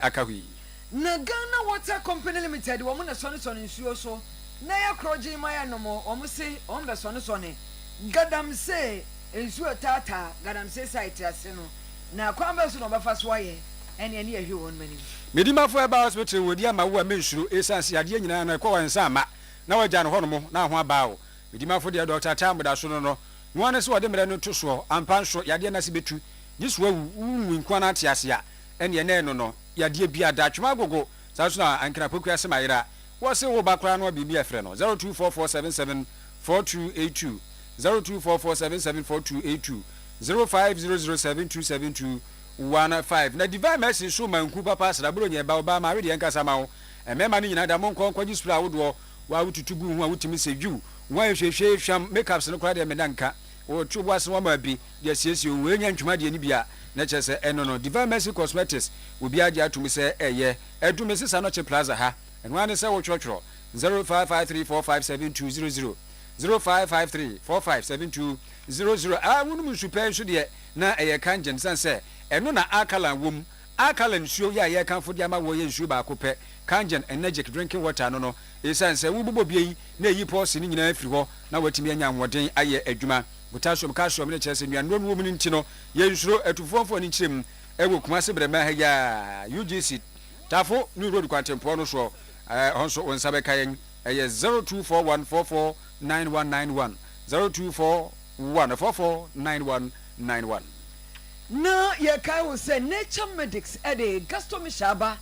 akawi na Ghana Water Company Limited wo mo na sone nsuo so na ya kroje maya no mo o mo se o mbe sone gadam se nsuo tata gadam se site ase no na kwamba so no bafa so aye ene ne yehwe won mani medimafo eba hospital wodi ama wo amensuro esanse ade nyina na kwa wansa ama na wagya no hono na ho aba wo medimafo de Dr. Tam da so no won se wode mere no to so ampa so yade na se betu jisu awu nkwa na ate ase a ene ne no yade bia da twema gogo sa so na ankra poku ase mayira wo se wo bakra no bibi afre no 0244774282 0244774282 0500727215 na divine mercy so manku papa srabro nye ba oba ma we de nkasa ma wo emema ni nyina da mo nkon kwaji spray awodo wa wututugu hu a wutimi seju wa hwehwe hwam makeups no kra de medanka wo tubu ase wa ma bi de siesie wo enya ntwuma de ni bia na chese eno no divine mercy cosmetics obi age atumi se eye edumi sisa no che plaza ha enwa ne se wo chwochwo 0553457200 0553457200 ah wonu super so de na eye kanjen sanse eno na akalan wom akalan suo ya ye kan fodi ama wo ye nsuo ba ko pe kanjen energetic drinking water no esanse wo bobo bie na eyi pause ni nyina afiri ho na watimi anya nwoden aye adwuma potassium calcium ne chese nua no wo mu ni nti no ye nsuro atufonfo ni kirem ewo kuma se brema ha ya UGC tafo ni road kwatempo no so onso onsabe kayen eye 0241449191 0241449191 na ye kai wo say nature medics ade gastomishaba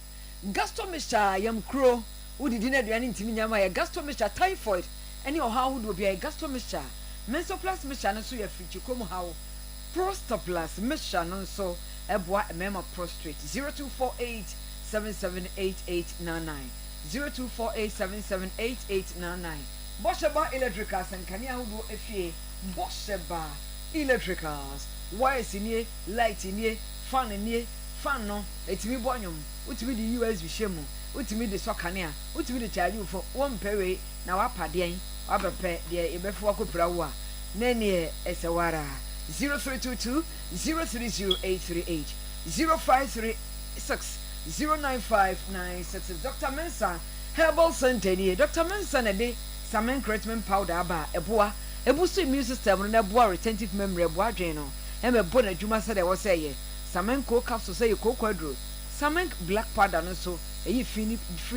gastomisha yam kro udidi na aduane ntimi nyama ye gastomisha typhoid ene oha hudo bia gastomisha mensoplus misha no so ye frichi kom hawo prostoplus misha no so eboa mema prostrate 0248778899 0248778899 Bosheba Electricals and Kanya hudo efie Bosheba Electricals wires in light in fan in fan no etimi bonyum utimi di USB shemu utimi di sokania utimi di charge for one pewe na wapade wabepe de ebefo akopra wo a na ne esewara 0322 030838 0536 095966 Dr. Mensa Herbal Center Dr. Mensa na de Samen Creatment Powder aba eboa ebusu immune system na eboa retentive memory eboa dwen no eme bona dwuma se de wo se ye Samen co capsule say co quadro Samen black powder no so eyi free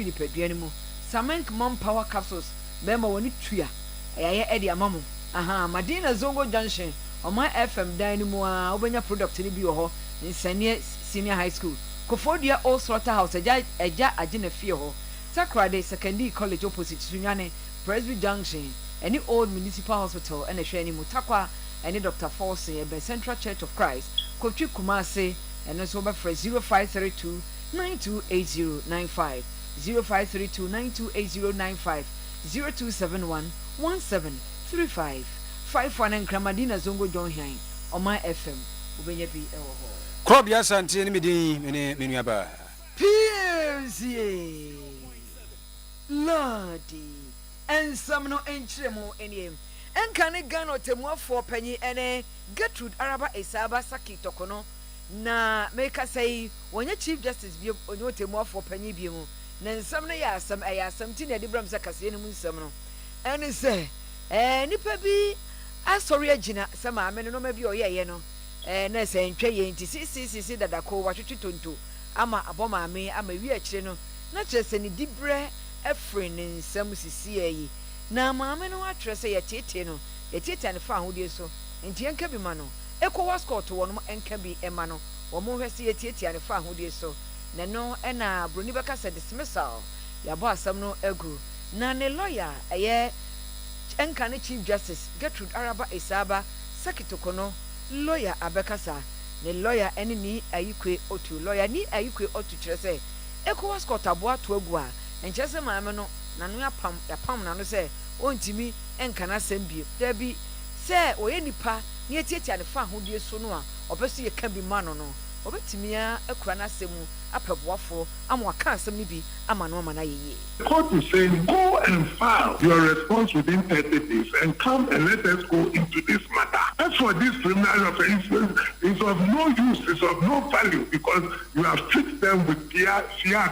ni peduane mu Samen mom power capsules bema woni tua eyaye edi amamu aha Madina Zongo Junction Oma FM Dynamo a obenya product ni bi wo ho nsanie senior high school Kofodia Old Slaughterhouse eja agina fie ho Sakrade Secondary College opposite Sunyane Presby Junction any old municipal hospital and a sheni mutakwa any Dr. Force be Central Church of Christ Kochi Kumase and also over 0532 928095 0532928095 0271 1735 51 and Kramadina Zongo John Hein on my FM ubenya bi ewo ho Krobia Santi ni mini menuaba PRC Lordy and some no entremo any and can a gun or temwa for penny and Gertrude Araba Esaba Saki Tokono na make us say when your Chief Justice be on your temwa for penny bimu then some ya some something at the Bram Zakasian Munsamno and say nipa bi asori agina sama amene no ma bi oyeye no na se ntwe ye nti sisi dadako watwetwe tonto ama aboma ame ama wi akire no na kyerese ni dibre efre ne nsam sisi yi na maame no atrese ye tete no ye tete ne fa ahode so nti enka bi ma no ECOWAS court wo no enka bi ema no wo mo hwese ye tete ne fa ahode so na no na broni beka se dismissal ya bo asam no egu na ne lawyer eye enka ne Chief Justice Gertrude Araba Esaba Sakitokono lawyer abekasa ne lawyer ene ni ayikwe otu lawyer ni ayikwe otu kyerese ECOWAS court aboa to agu a enkyese maame no nanu yapam nanu se ontimi enka na sembie dabi se oye nipa ne etiatia ne fa hodie so no a obeso ye ka bi ma no no obetimi a akura na semu apeboafo ama waka asem ni bi ama no ma na yeye. The court is saying go and file your response within 30 days and come and let us go into this matter. as for this criminal offense, it's of no use, it's of no value because you have fixed them with fear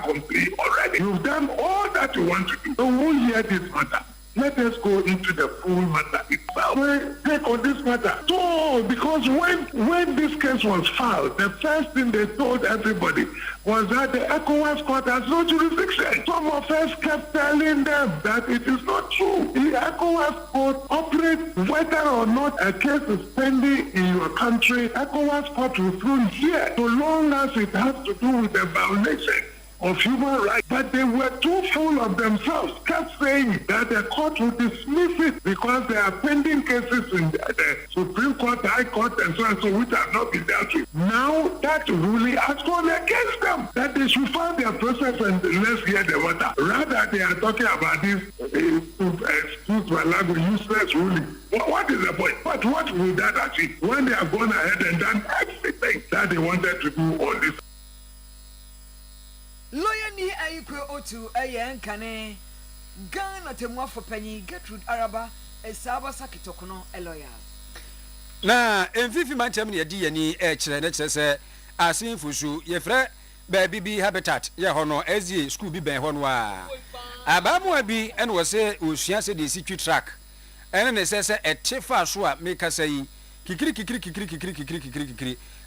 complete already. You've done all that you want to do. So who hear this matter? Let us go into the full matter itself. We take on this matter. So, because when this case was filed, the first thing they told everybody was that the ECOWAS court has no jurisdiction. Some of us kept telling them that it is not true. The ECOWAS court operates whether or not a case is pending in your country. ECOWAS court will throw here so long as it has to do with the violation of human rights, but they were too full of themselves, kept saying that the court will dismiss it because there are pending cases in the Supreme Court, High Court, and so which have not been dealt with. Now that ruling has gone against them, that they should file their process and let's hear the matter. Rather, they are talking about this, excuse my language, useless ruling. What is the point? But what will that achieve when they have gone ahead and done everything that they wanted to do on this? Lawyer ni ayikwe otu nkane Ghana temwa for penny Gertrude Araba esaba sakitokono lawyer na emfifi mantem ne di yani kire ne kire se asin fusu ye frɛ baabi bi habitat ye hono ezi school bi ben hono a abamu abi ene wo se osua se de si twi track ene ne se etefa so a meka sai kikiri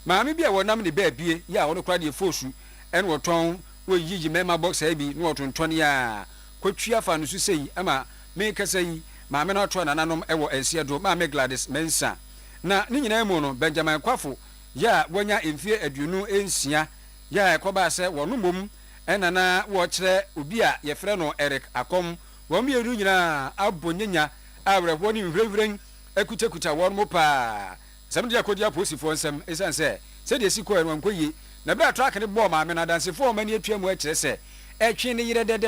maame bi a wonam ne baabie ye a wono kra de fosu ene wo ton wo yiji mema box abi no otontone ya kwatua fa no so sei ama me kasa yi ma me na to na nanom ewo ensia do ma me Gladys Mensa na ni nyina mu no Benjamin Kwafo ya wonya emfie aduonu ensia ya ekoba se wono mom enana wo kire obi a ye frɛ no Eric Akom wo me eru nyina abonyenya awrɛfo ni hwehwren akutakuta won mo pa sam dia kodia posifo nsem esanse se de siko enwan koyi na bra track ne ball ma me na dance for mani atwa mu akire se etwe ne yire de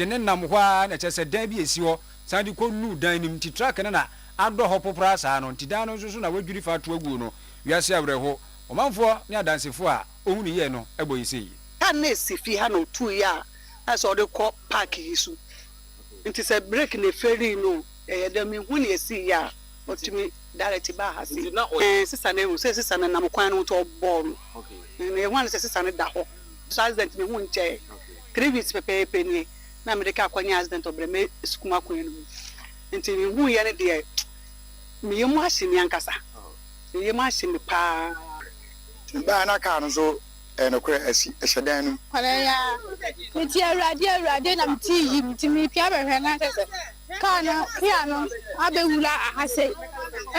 ne nam hwa na kire se dan bi esi ho san di ko nu dan nim ti track ne na ado ho popra sa no ti dan no so na wadwiri fa to agu no wiase awreho omanfo ne adansefo a ohunu ye no eboyisi kan na sifi ha no tu ya aso de ko park hisu nti se break ne ferry no de me hu ne esi ya otimi direct ba ha si sisa na se sisa na nam kwan no to ball okay ne wan se sisa na da ho so accident me hu nche 3 weeks pepe ni na America kwanya accident obre me skuma kwan no nti me hu ye ne de me yemu ahini ankasa me yemu ahini pa ba na ka no so enokwe ehyedan no ya mti awrade na mti mi pia behwe na sese kana pia no abewula ahase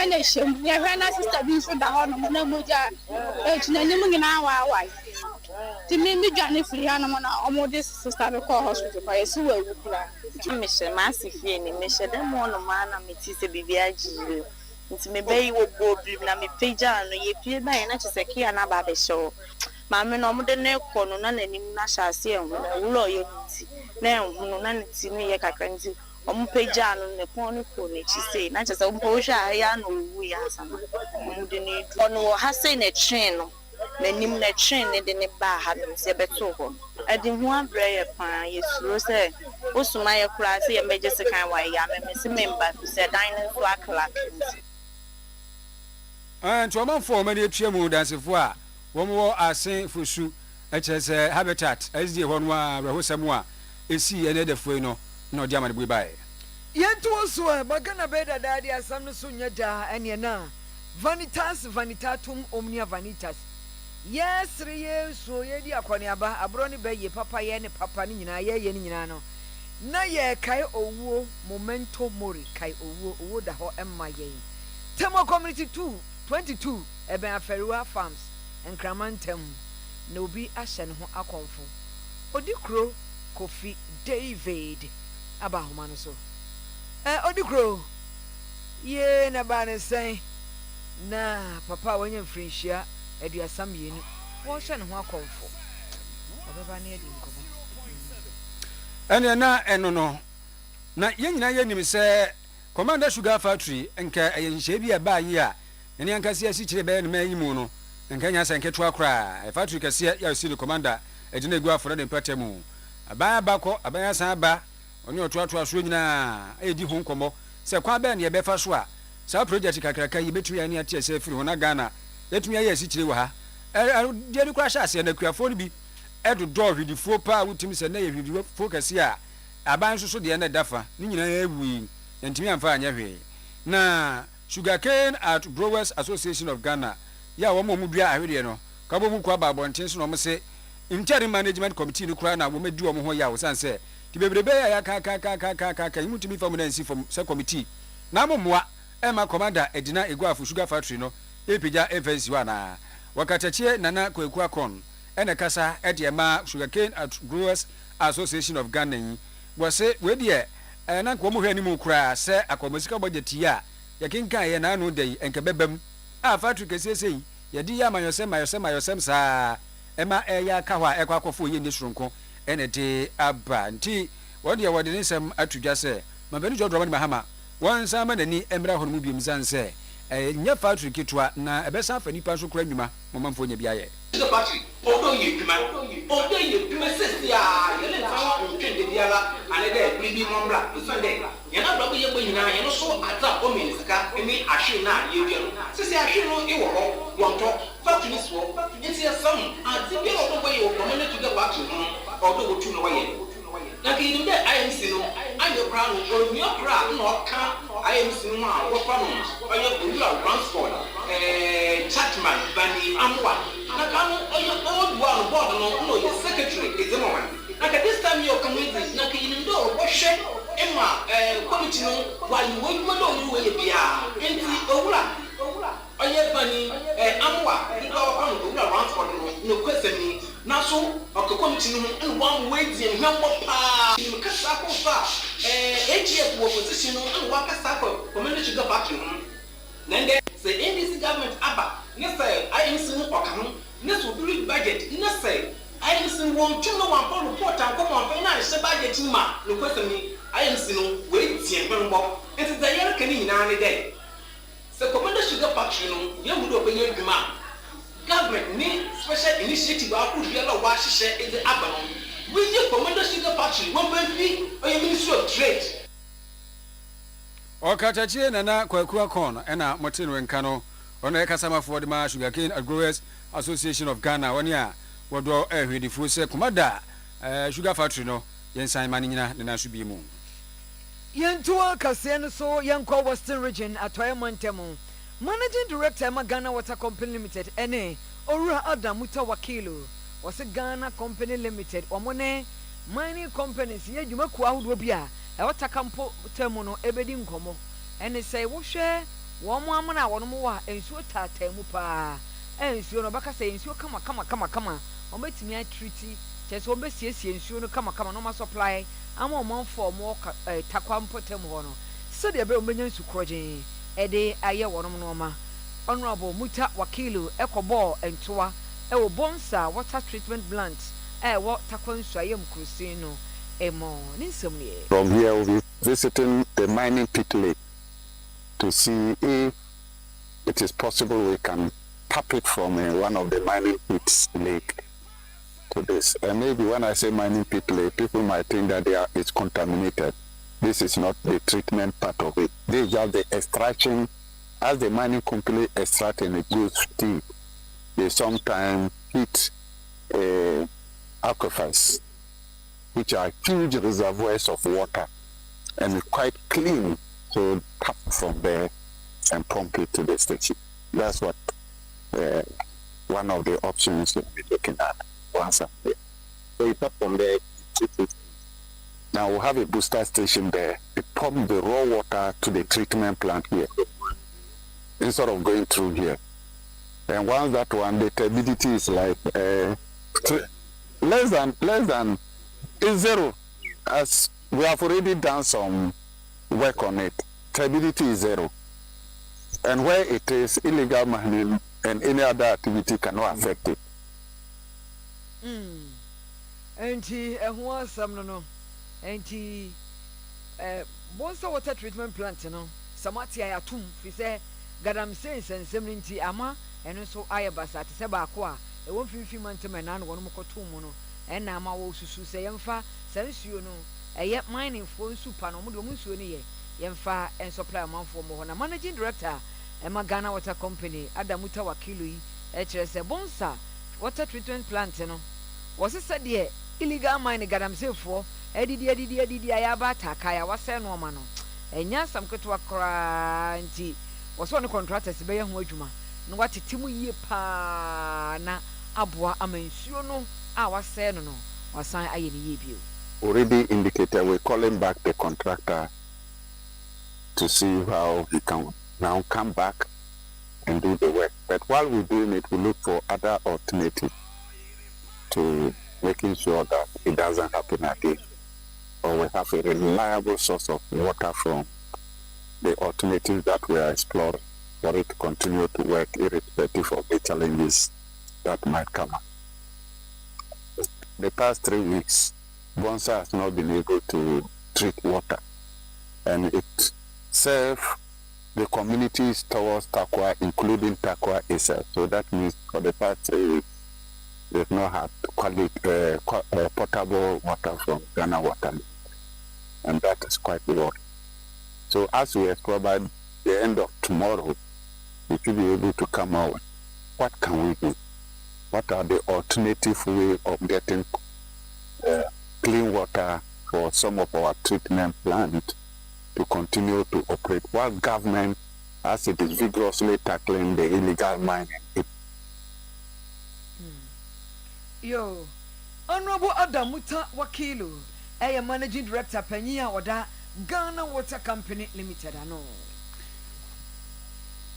ene shem ye hwe na sister bi so da ho no na moja tunanim ngina wa timi mi dwane firi ha no na omode sister be call hospital pa yesu wa wukura me she masifie ni me she dem no ma na meti se bibia jire nti me bayi wo bobi na me peja no ye pie ba na chese kia na ba be show maame no omode ne kɔ no na nanim na hyase ehun na wulo ye nti na ehun na nti ne ye kakra nti omupeja no ne pon ne ko ne chise na chese ompo hwa ya no wu ya sama omode ne du ono ha sei ne train no nanim na train ne de ne ba ha no se beto ho adi hu abrɛ ye pan ye suro se osuma ye kura se ye meje se kan wa ya me se member se dan ne so akla nti omanfo mani atwa mu dansefo a womo asen fusu echese habitat sd hono a rehosam a esi ene defo no na odi amane buibae yentu so e bagana beda dadi asam no so nya da ene na vanitatum omnia vanitas yes re so ye di akone aba abro ne be ye papa ye ne papa ne nyina ye ni nyina no na ye kai owuo momento mori kai owuo da ho emma ye Temo community 22 ebe aferiwa farms enkramantem na obi ahye ne ho akonfo odikro Kofi David abahoma no so odikro ye na ba ne sen na papa wanya mfrinhia aduasam yenu wo hye ne ho akonfo obeba na edi nkomo ene na eno no na yenyina yenim se Commander Sugar Factory enka ayenhye bi aba yi a ene ankase asi kire be ne mayi mu no enka nya sanke to akra factory kase ya osi le commander ejina egu aforo de mpatemu abaya bako abaya san ba oni oto ato aso nyina edi ho nkomo se kwa be ne be fa so a sa project kakraka yi betumi ani ate ase afiri ho na Ghana yetumi aye asikyire wa ha de ni kwa sha ase na kuafo ni bi edo do hwidifo pa wutimi se na ye hwidifo kase a aban so de na dafa ni nyina ewu ntimi amfa anya hwe na Sugarcane at Growers Association of Ghana ya wo mo dua ahwede no ka bo mu kwa ba bonten so no mo se interim management committee ni kura na wo medi wo mo ho ya wo sanse ti bebrebe ya ka imutimi fam na nsi fam se committee na mo moa ema commander edina eguafu sugar factory no epija FNC wa na wakatachie nana kweku akon ene kasa ede ma Sugarcane at Growers Association of Ghana yi wo se we de na ko mo hwani mu kura se akomosika budget ya yakinka ye na no dey enke bebam a factory kesese ye di ya mayosem sa ema ya ka hwa ekwa akofo ye ni surunko ene de aba nti wode wode ni sem atudwa se mabani jodro mahama wan sama nani emra hono mu biem zanse nya factory kitwa na ebesa fa nipa so kura nwuma momamfo nya biaye the factory odo ye dwuma sesia yele tawa ontwende biala anede bibi mombra sunday yana babo ye gbanyina yana so ata o menisika eni ahwe na ye dua no sesia ahwe no e wo ho wonto factory so enti some ati bi odo boye o community to the factory no odo go tu no waye na ki ni de IMC no ayo kra no o mi okra na oka IMC no a wo fa no oyo owura transport chatman bani amwa na kanu oyo old one board no your secretary is woman na this time your committee na ki ni do wo hwe ema committee no wali wo dwuma do ni we bia enti owura oye bani amwa ndo ko no owura transport no kwesani na so committee no one way di hwembo pa ni kasa ko fa AGF opposition no wa kasa ko community sugar factory no na nde say NDC government aba ne say IMC no okano ne so do budget ne say IMC won twno wan for report an ko wan na se budget ma no kwesani IMC no we tie hwembo enti da yer kan ni na ne dey say community sugar factory no ye mu do obenye dwuma government ni special initiative aku biala wa hihye ede aba no we ye commander sugar factory one banfi oye ministry of trade okatachie nana kwaku akon ena motino nka no ono e kasama for the Sugarcane at Growers Association of Ghana woni a wodo ehwedifo se komada sugar factory no yensan mane nyina ne na so bi mu yentua kase no so yenkwa Western Region atoye montemu Managing Director ma Ghana Water Company Limited ene Orura Adam Muta Wakilo wase Ghana Company Limited omone mining companies ye dwuma ku ahodo bia e wata kampo temu no ebedi nkomo ene say wo hwe wo mo amana wo no mo wa ensuo tatamu pa ensuo no baka say ensuo kama o betimi a treaty chese o besiesie ensuo no kama no ma supply ama o man for mo takwampo temu ho no se de be o menya nsu kroje ede aye wonom no ma Honorable Muta Wakilo ekobo entoa ewo bonsa water treatment plant wo takwansu ayem krusin no emo ninsem ne. From here we'll be visiting the mining pit lake to see if it is possible we can tap it from one of the mining pits lake to this. And maybe when I say mining pit lake, people might think that it's contaminated. This is not the treatment part of it. This is just the extraction. As the mining company extract and it goes deep, they sometimes hit aquifers, which are huge reservoirs of water, and it's quite clean. So tap from there and pump it to the station. That's what one of the options we'll be looking at once I'm there. So you tap from there. Now we'll have a booster station there. We pump the raw water to the treatment plant here, instead of going through here. And once that one, the turbidity is like less than is zero. As we have already done some work on it, turbidity is zero. And where it is, illegal mining and any other activity cannot affect it. Enti ehwa sam no. Enti bonsa water treatment plant no. Samati ayatum fi se gadam sensem nti ama eno so ayebasa te se ba ko a e won finfi mantema na no wono koto mu no en na ama wo susu se yemfa sansuo no eye mining fo nsupa no mo de mo nsuo ne ye yɛmfa and supply amanfo mo ho na managing director Emma Ghana Water Company Adamuta Wakilu kyerɛ sɛ bonsa water treatment plant no wɔse sɛ deɛ illegal mine gadamsefoɔ adidi ayaba takaya wasɛ no ma no ɛnya sam ketewa koraa nti wɔsɔ ne contractors bɛyɛ ho adwuma na watete mu yie paa na aboa ama nsuo no a wasɛ no wasan ayɛ ne yie bio. Already indicated we're calling back the contractor to see how he can now come back and do the work. But while we're doing it, we look for other alternatives to making sure that it doesn't happen again. Or we have a reliable source of water from the alternatives that we are exploring for it to continue to work irrespective of the challenges that might come up. The past 3 weeks, Bonsa has not been able to treat water, and it serves the communities towards Takwa, including Takwa itself. So that means for the past 3 weeks, they've not had potable water from Ghana Water, and that is quite worrying. So as we explore by the end of tomorrow, we should be able to come out. What can we do? What are the alternative way of getting clean water for some of our treatment plants to continue to operate while government, as it is vigorously tackling the illegal mining? Yo, Honorable Adamuta Wakilu, managing director Penya Oda Ghana Water Company Limited. Ano.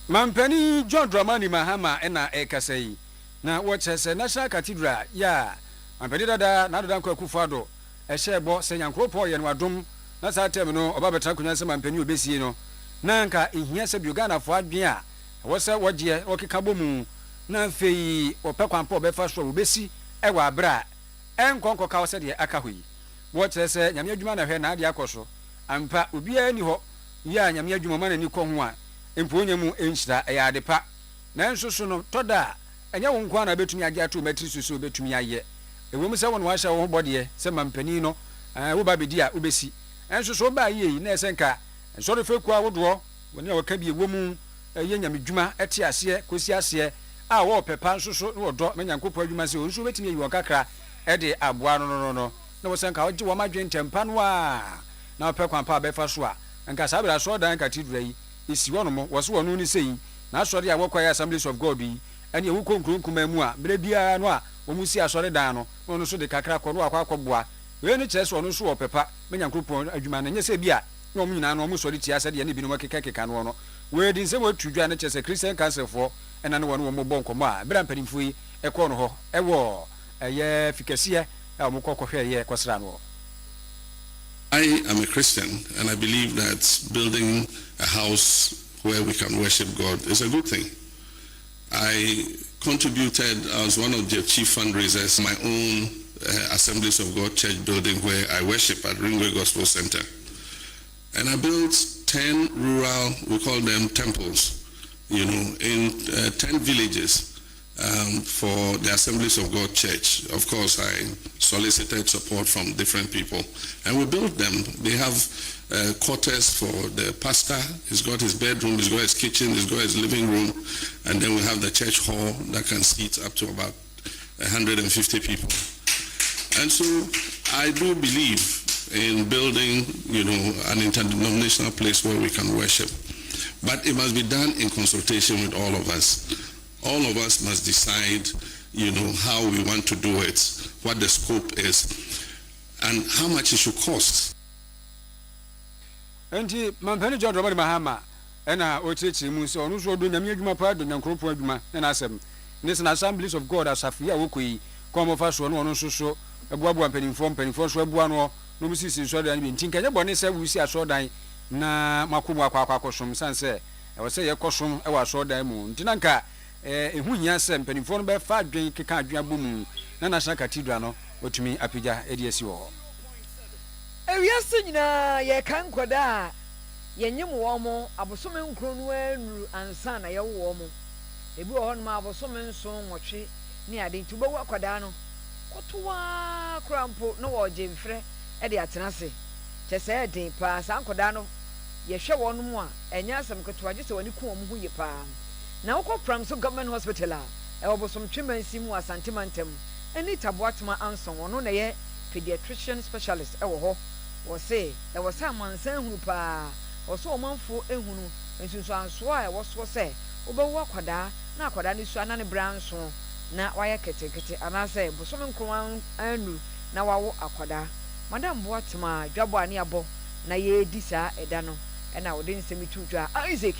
Mampani John Dramani Mahama ena ekasei na watches National Cathedral ya mampani dada na dada kwa kufado ehye senyankropo ye no adom na sa tem no obabeta kunya se mampani obesie no na nka ehia se biogana fo adwen a wo se wogie okeka bomu na fei opekwanpo obefa so obesi ewa abra enkonko ka wo se de aka hoyi watches nyame adwuma na hwe na ade akoso ampa obia ni ho ya nyame adwuma ma na ni ko ho a emponya mu enhyira ya adepa nanso so no toda enya wo nkwa na betumi age ato matri susu betumi aye ewo mu se won wa hya wo bode se mampani no wo ba bedi a obesi enso so ba ye yi na esenka enso do feku a wodo woni a waka bi ewo mu ye nyame dwuma ete ase kosi ase a wo pepa nso so wo do menyankopo adwuma se onso betumi yi wo kakra e de aboa no na wo senka oje wo madwen tempa no a na opekwan pa befa so a nka sabira so dan cathedral yi isi wono mo wo so wono ni sei na asori a wokwaya Assemblies of God yi ene ewu konkronkuma mu a bere bia no a wo musi asori dan no no so de kakra kɔ no akɔboa we ni kyerɛ so no so wo pepa menyankopɔn adwuma na nyɛ sɛ bia na wo nyina no mo sori tia sɛ de ne binom keka no we di nsɛm atudwa ne kyerɛ sɛ Christian Council for ɛna ne wo mo bɔ nkɔmɔ a bere mpanimfo yi ɛkɔ no hɔ ɛwɔ ɛyɛ fikasiɛ a mo kɔkɔhwɛ yɛ kɔsra no. I am a Christian, and I believe that building a house where we can worship God is a good thing. I contributed as one of the chief fundraisers my own Assemblies of God church building where I worship at Ringway Gospel Center. And I built 10 rural, we call them temples, in 10 villages. For the Assemblies of God Church. Of course, I solicited support from different people, and we built them. They have quarters for the pastor. He's got his bedroom, he's got his kitchen, he's got his living room, and then we have the church hall that can seat up to about 150 people. And so I do believe in building, an interdenominational place where we can worship, but it must be done in consultation with all of us. All of us must decide, how we want to do it, what the scope is, and how much it should cost. Enti mampani John Dramani Mahama ena ochechi mu so onu so do nyame adwuma pa do nyankropo adwuma na asem this na Assemblies of God asafia wokoyi komo fa so no onu so ebuabu mpanimfo so ebua no no musisi so dan bi ntinka nye bone se wusi aso dan na makobu akwakosom sanse e wo se ye kosom e wa aso dan mu ntinanka ehu nya se mpanimfo no be fa adwen keka adwen abomu na National Cathedral no otumi apija ediasi wo ewiase nyina ye kan kwada ye nyem wo mo abosome nkro no anu ansa na ye wo mo ebi wo no ma abosome nso nwotwe ni ade ntubo wa kwada no kotowa krampo no wo je mfre e de atenase chese eden pa san kwada no yɛhwɛ wɔn mu a ɛnyɛ asɛm ketewa gye sɛ wɔne ku wɔn ho yɛ paa na wokɔ pram so government hospital a ɛwɔ bosom twemansi mu asantemantam ɛne taboatema anson wɔno na yɛ pediatrician specialist ɛwɔ hɔ wɔ se ɛwɔ sɛ amansan hunu paa wɔ so ɔmanfo ehunu nsunsuanso a ɛwɔ so sɛ wobɛwo akwadaa na akwadaa ne su ana ne bra nso na wayɛ ketekete anaasɛ bosom nkron anu na wawo akwadaa madam boatema dwabo ani abɔ na yɛdi saa ɛda no ɛna wɔde nsɛm tu dwa Isaac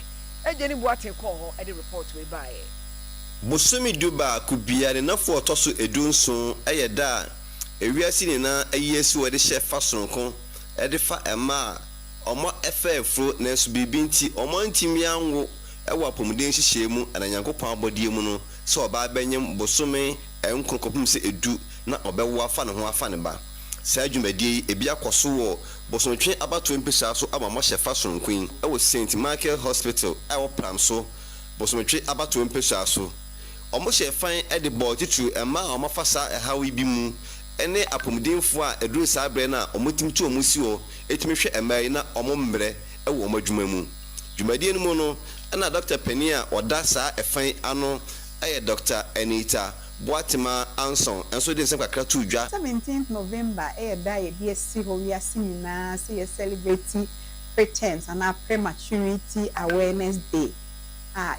ɛgye ne boate kɔ hɔ ɛde report we bae Bosomi duba kubia ne nafo ɔtɔso edunso ɛyɛ da ewiase ne na ayesi wɔde hyɛ fa sonko ɛde fa ɛma ɔmo ɛfɛɛfro nanso bibi nti ɔmo ntimi anwo ɛwɔ apɔmuden hyehyɛ mu ana Nyankopɔn abɔdie mu no sɛ ɔbaa bɛnyem bosomi ɛnkrokopum sɛ edu na ɔbɛwo afa ne ho afa ne ba saa dwumadie ebi akɔso wɔ bosomtwe abato mpesa so ama mo hyɛ fa sonkoin ɛwɔ St Michael Hospital ɛwɔ Pram so bosomtwe abato mpesa so ɔmo hyɛ fan ɛde bɔ titru ɛma ɔmo fa saa ɛhawi bi mu ɛne apɔmdenfo a ɛduru saa brɛ na ɔmo timtu ɔmo si hɔ etimi hwɛ ɛmɛi na ɔmo mbrɛ ɛwɔ ɔmo adwuma mu dwumadie no mu no ɛna Dr. Penny a ɔda saa ɛfan ano ɛyɛ Dr. Anita Boatema Anson enso de nsem kakra tu dwa 17th November da ye bi esi ho wi ase nyina se ye celebrate preterms and prematurity awareness day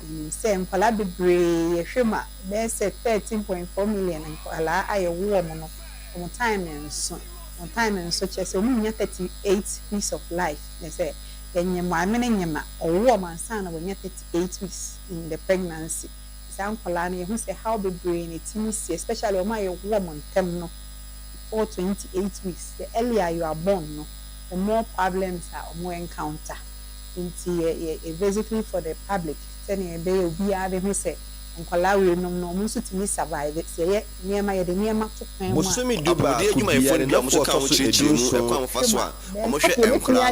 in say mpala bebre ye hwema be say 13.4 million mpala aye wo mo no on time enso chese o mu nya 38 weeks of life they say enyema amene nyema owo mansa na wo nya 38 weeks in the pregnancy Sankolani, who say how be brain it means, especially on my woman term for 28 weeks. The earlier you are born, no, the more problems are more encounter. Basically for the public, telling a day be who say Nkolawe no musu timi survive say near my the near ma to plan Bosomi duba de adwuma efo ne dafo ka wo kyerɛkyerɛ mu ɛkwan mo fa so a ɔmo hwɛ ɛnkora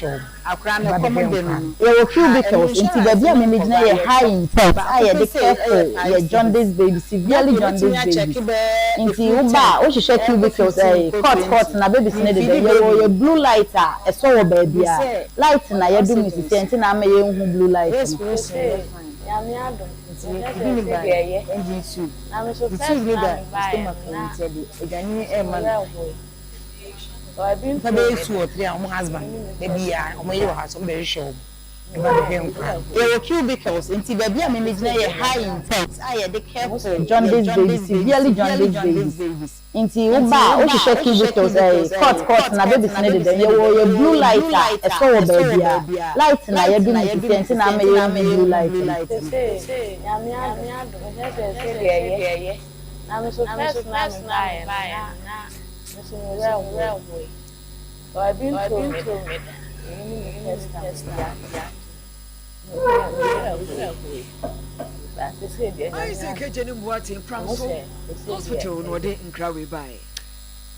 no akra no common we cubicles into the bia me gyina yɛ high intense a yɛ de careful yɛ jaundice baby severely jaundice baby nti uba o hyehyɛ cubicles court na baby ne de yɛ blue light a ɛsɔ wɔ baabi a light na yɛ dum sisi nti na ye blue light ya mi adon ni ba ye engine su na me so first na stomach na egani e man so I been for be 2 or 3 am husband baby ya omo ye wa so be show Your cubicles into the beer me high intense. I had the careful jaundice baby, severely jaundice babies. Into Uba, which is cubicles, court, and a baby snitted, and your blue light, a soul baby. Light, and I do not sense, and I may blue light. I'm so fast, so I've been told me. Hospital no de nkra by.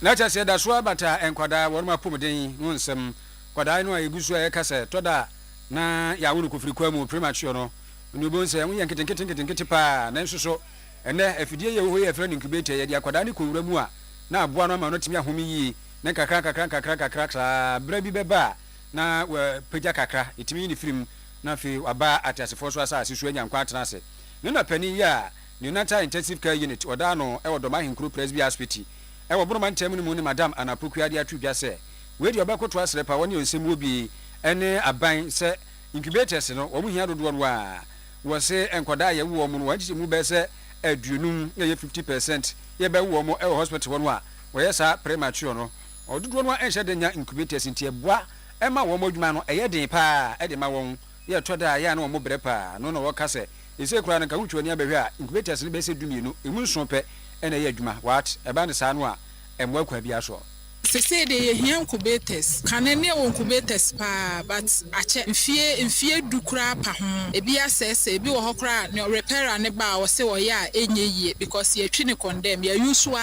Let us say that's why but enkwada wonma pomden no nsem kwada no ayegusu ayekase toda na ya wonu kofiri kwamu premature no nubo nse enwe yanketenkete pa na nsoso ene afidie ye ho ye friend incubator ye dia kwada ne kowura mu a na aboa no ma no timi ahomi yi na kakra bra bi beba na peja kakra itimi ni film na fi aba atasefo so asa asisu anya nkwa atena se ne na pani ya neonatal intensive care unit oda no e wodo mahinkru presby hospital e wo bono mantem ni mu ni madam anapoku ade atudwa se we di obekoto asre pa woni onsem obi ene aban se incubators no wo mu hia dodo no a wo se enkoda ye wo mu no wagye mu be se aduonum ye 50% ye be wo mu e hospital no a wo ye sa premature no ododo no enhye de nya incubators ntie boa ema wo modwuma no eye den pa e de ma won ye toda ya na wo mo brepa no no wo kase ese kura na ka hutwo ni abehwe a incubators ne be se dumienu emu nso pe ena ye adwuma what eba ne sa no a emwa kwa bia so Sese de ye hia incubators kanene wo incubators pa but ache mfie dukura pa ho ebi asese ebi wo hokra ne repairer ne ba wo se wo ya enye yie because ye twi ne condemn ye usua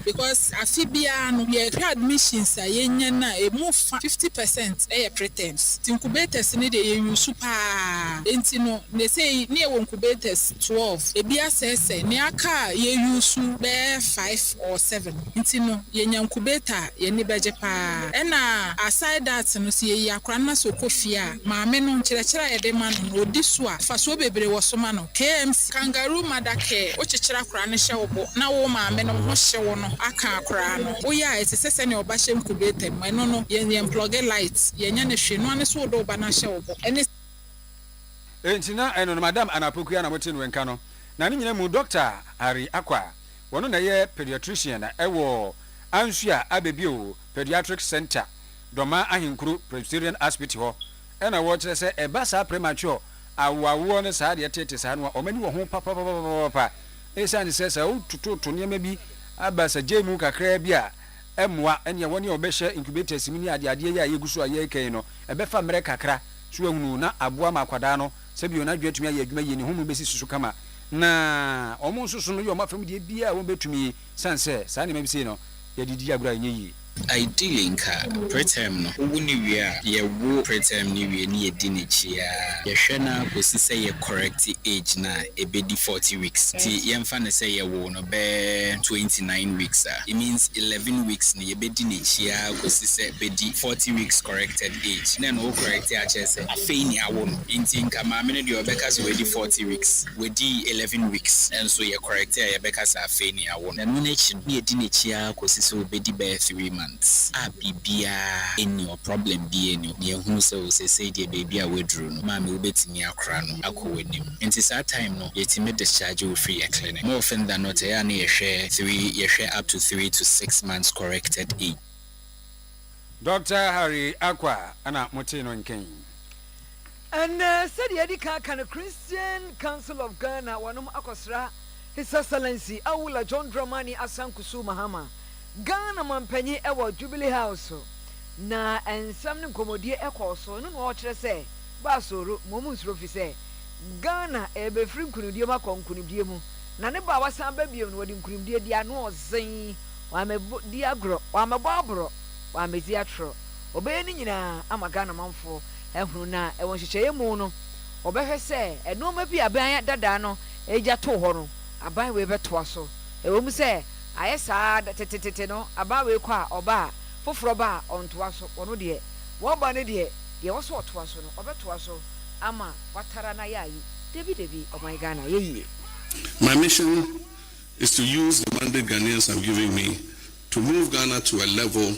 because afibia no ye admissions a ye nya na emu 50% e pretense incubators ne de ye usu pa pa enti no ne say ne won incubators 12 ebi asese ne aka ye use be 5 or 7 enti no ye nya incubator ye ni beje pa na aside that no see ye akra na so kofia maame no nkyerɛkyerɛ ye de ma no odi so a fa so bebre wo so ma no KMC kangaroo madake o kyekyerɛ akra ne hye wo bo na wo maame no ho hye wo no aka akra no wo ya etesese ne oba hye incubator mo no no ye plug light ye nya ne hwe no ane so do oba na hye wo bo ene enti na eno madam anapokuya na motin wenka no na ne nyina mu doctor Harry Akwa wono na ye pediatrician na ewo ansua abebio pediatric center doma ahinkuru Presbyterian hospital ho ena wo kyerɛ sɛ eba sa premature awawo ne saa de tete saa no omani wo ho papa esa ne sɛ sa ututu nneɛma bi abasa jemu kakra bi a emwa ene woni obɛhyɛ incubators mi ni ade ya yegusu aye kan no ɛbɛfa mmerɛ kakra so ahunu na aboa makwada no sɛ bi ona dwatumi aye adwuma ye ne ho mu besi susu kama na omo nsoso no yo mafam de bia wo betumi sanse saa ne ma bi sei no ye didi agura nye yi ideally nka preterm no woni wie a ye wo preterm ni wie ni edi ne chia ye hwe na kosi say ye correct age na ebedi 40 weeks ti ye mfa ne say ye wo no be 29 weeks it means 11 weeks ni ye bedi ne chia kosi say bedi 40 weeks corrected age na no correct a che say afei ni awo no nti nka ma me ne de obeka so wedi 40 weeks wedi 11 weeks and so ye correct a ye beka sa afei ni awo na no na chi ni edi ne chia kosi so bedi be 3 months abibia any problem be any ye hu say the baby a wedru no ma me obetimi akra no akọwanim nti sa time no yetimi discharge we free a clinic more often than not ya na ye share up to 3 to 6 months corrected age. Dr. Harry Akwa ana motino nken and said yedi kan Christian Council of Ghana wanum akosra His Excellency Awula John Dramani Asankusu Mahama Ghana mampanyi ewo Jubilee House na ensam ne komodie ekoso no no kire se ba soro momunsuro fi se Ghana ebefri nkunudie ma konkunudie mu na ne ba wasan ba biem no wodi nkunudie dia no ozen wa me di agro wa me bobro wa me di atro obeye ni nyina ama Ghana manfo ehunu na ewon hyehyeye mu no obehwe se eno ma bi aban dada no eja to ho no aban we beto aso ewo mu se ayesa tetete no aba we kwa oba foforo ba onto aso ono de wo ba ne de ye wo so oto aso no obeto aso ama watara na yayi debi oh my Ghana ye. My mission is to use the mandate Ghanaians have given me to move Ghana to a level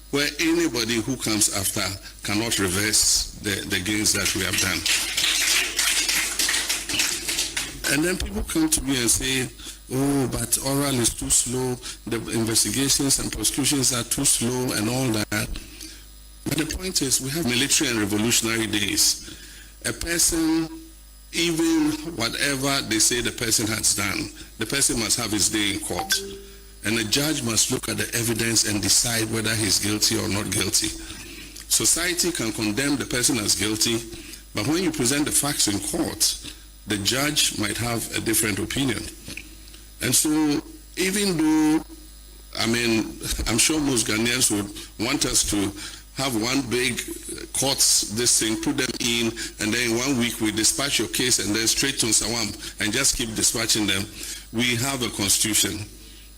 where anybody who comes after cannot reverse the gains that we have done. And then people come to me and say, oh, but oral is too slow, the investigations and prosecutions are too slow and all that. But the point is, we have military and revolutionary days. A person, even whatever they say the person has done, the person must have his day in court. And a judge must look at the evidence and decide whether he's guilty or not guilty. Society can condemn the person as guilty, but when you present the facts in court, the judge might have a different opinion. And so, even though, I'm sure most Ghanaians would want us to have one big courts, this thing, put them in, and then in 1 week we dispatch your case and then straight to Nsawam and just keep dispatching them. We have a constitution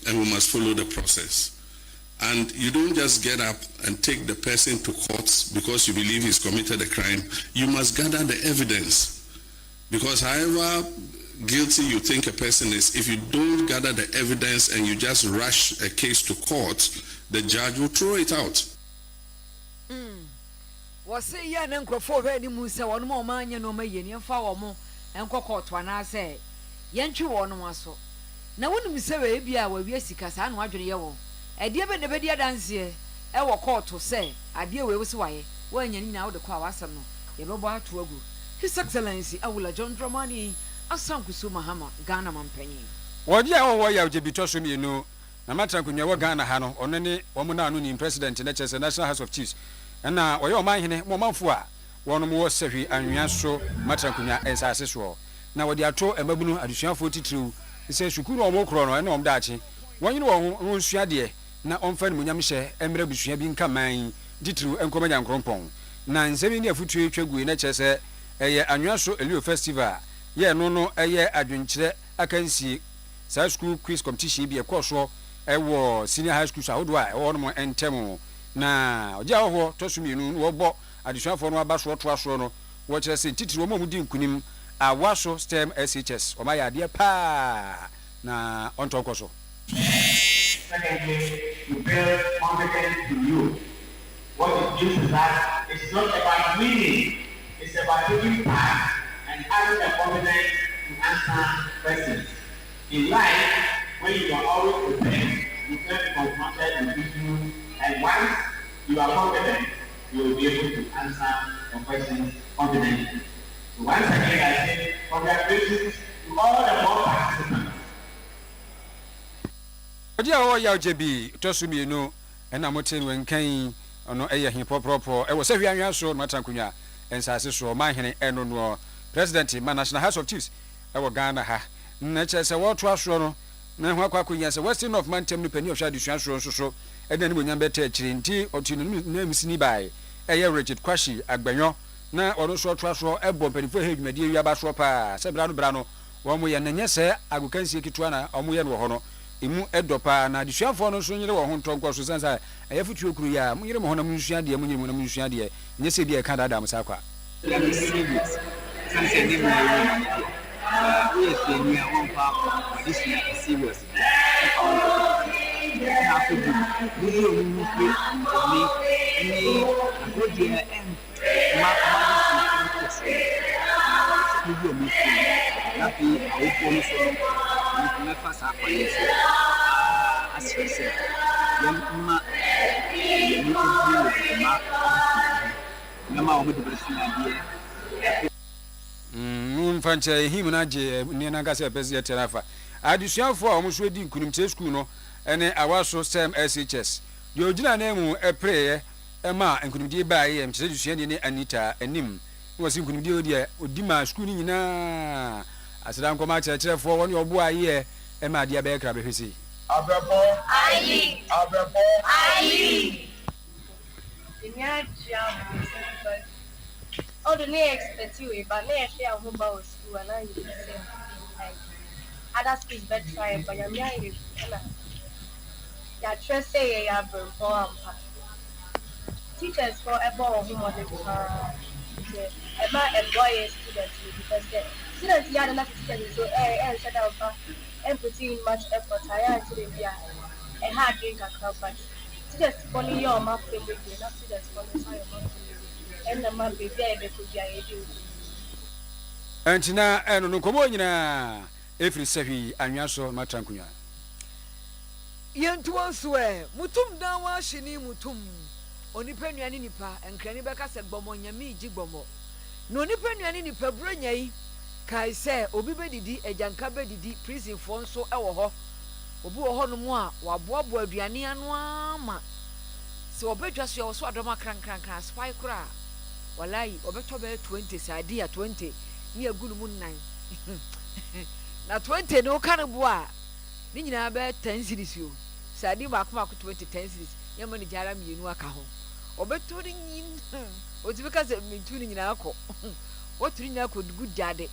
and we must follow the process. And you don't just get up and take the person to court because you believe he's committed a crime. You must gather the evidence. Because however guilty you think a person is, if you don't gather the evidence and you just rush a case to court, the judge will throw it out. Say ya na nkrofo hwe ni mu se wono ma manya no ma yeni mfa wo mo enko court wana se yentwe wono maso na wonu mi se we bia wa wi sika sa na adwene ye wo ade be de be dia danse e wo court se ade we wo se waye wanya ni na wo de kwa wasam no ye no bo ato agu. His Excellency Awula John Dramani Asankusu Mahama Ghana mampanyi wodi a wo ya ojebito so mi no na matra kunwa wo Ghana ha no ono ne wo mu na anu ni president na chese National House of Chiefs na oye o manhene mo manfo a wono mo wo sahwi anwea so matra kunwa ensase so na wodi ato emabunu adusuafo titiriw se sukuru o mo kro no na om daachi wonyine wo nsua de na omfa ne munyam hye emre busua bi nka man titiriw enkomanya nkrompon na nsemi ne afutu etwagu na chese Anwaso Elio Festival ye no adwenkyerɛ akansie sa school quiz competition bi ekoso senior high school ahodo a no entem na ogya ho to so mienu wo bɔ adesuafo no aba so to aso no wo kyerɛ sɛ titiri wo mu di nkunim awaso STEM SHS o ma ya de pa na on to koso. Secondly, to build confidence in you. What it means is that it's not about winning, it's about taking part and having the confidence to answer questions. In life, when you are always prepared, you can be confronted with issues, and once you are confident, you will be able to answer the questions confidently. So once again, I say congratulations to all the more participants. Odia o ya ojebi to so mienu na moten wenkan ono he popropo e wo se hwanwa so matankunya ensase so mahene eno no president ma National House of Chiefs e wo Ghana ha na che se wo to aso no na ho akwakunya se Western of Mantem no pani ohwa adusua so e na ni bonyam beta akiri nti otinu na misini bai e ye Richard Kwashi agbanyo na ono so to aso e bo panifo he dwumadi wi aba so pa se bra no wo mo ye nanye se agukansie kitua na omo ye no ho no imu edopa na disuafo no so nyire wo ho ntonko so sansa ayafutuo kuru ya munyire mo ho na munhua de munyire mo na munhua de nye se de ka dada amsa kwa sanse ni mo we se ni a won pa this is serious na ko di yo mu ku ni agodi ma this is yo mu na bi o ko no so never sacrifice as you said yamma yamma o mudu president mfanche him na je ni na gase pese terafa adusuafo a omo so di nkunim te school no ene awaso STEM SHS de ogina na mu epre ma nkunim die baaye em tse dusua ni Anita anim wo si nkunim die odi ma school ni nyina asira nkoma kyerɛkyerɛfoɔ wɔne ɔbo ayɛ ɛma adeɛ bɛyɛ kra bɛhwɛ abɛbɔ ayi nya jam o do ne expect you but ne hwɛ a ho ba o school ana you say like other schools but try but ya me you na ya try say ya bro for ampa teachers for ebo ho mo de eba boy students because students ya na teachers so shut up and putting in much effort I actually be a hard drink a but students only your mouth every day not students only your mouth and the man be there they could be a do antina eno no komo nyina efri sahi anwaso matankunya yentu anso mutum dan wa hini mutum onipa nuane nipa enkrani beka se gbomo nyame igi gbomo no onipa nuane nipa bronya yi kai se obi bedidi ejanka bedidi prison fo nso ewo ho obi wo ho no mu a waboabo aduane anu ama se obedwa so ye so adoma krankran spy kura walai obeto be 20 sadia 20 ni agunu mu 9 na 20 no kan bo a ni nyina be 10 series yo sadi ba kuma ku 20 10 series yema ni jara mienu aka ho obeto ni nyin otibeka se mintu ni nyina akọ woturi nyina akọ good jade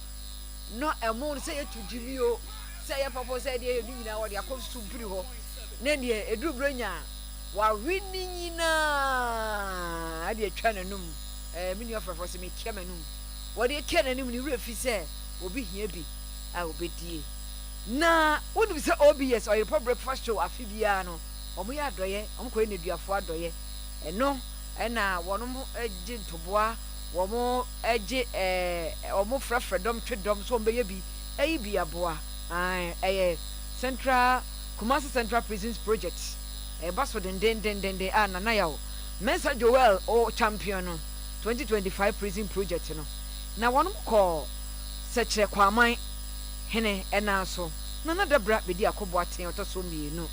no emo say to jibio say ya papa say de edu nyina wo de akosu mpiri ho na de edu bronya wa wini nyina ade atwa nanum mini ofrefo se me kia manum wo de kia nanum ni refi say obi hia bi a obedie na wonu say OBS Oyerepa breakfast show afibia no omo ya adoye omo ko ne duafo adoye eno na wonom agi ntoboa womo agi omo frafredom twedom so mbeye bi ayi bi aboa Central Kumasi Central Prisons Project baso den na yawo Mensa Joel o champion no 2025 prison project no na wonom ko sekere kwaman hene ena so na dabra bedi akobo aten otoso mienu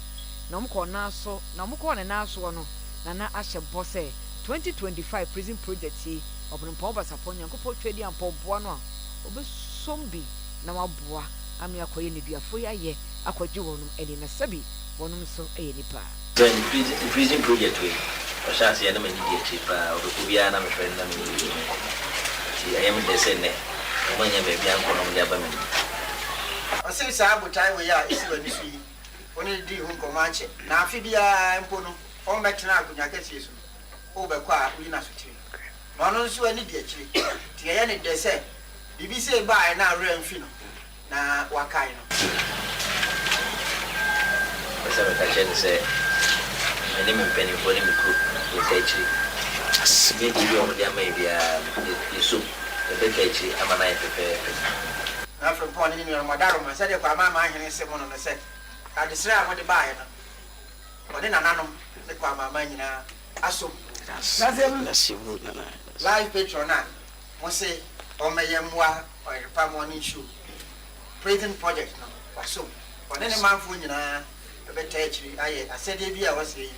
na omko na so na omko na so no na ahye bose 2025 prison project yi obonpo basaponya nkopo twedi ampoboa no a obesombi na waboa ami akoye ne duafo yaye akwaje wonum eni na sabi wonum so eye nipa prison project we o chance ya na mani die chipa o ko bia na me friend na me I am the same. When you may be uncle on the abdomen. I say, Sabu, time we are, is when you see. Only do who command. Now, Fibia and Pono, all back to now, I guess you. Over quiet, we not to. No, no, so any dear tree. Tiani, they say. If you say by now, rain fino. Now, what kind of? As I can say, my name is Penny for him cook with H. Maybe you only maybe a soup, a bit H. I'm a night prepare. Now from Pony or Madame, I said, if my mind is someone on the set. I desire what to buy. But then another, the Quama mind now. Assume. That's live patron. Must say, or Mayamwa or a palm issue. Prison project now. Assume. But then a man for you now. I said, if I was here.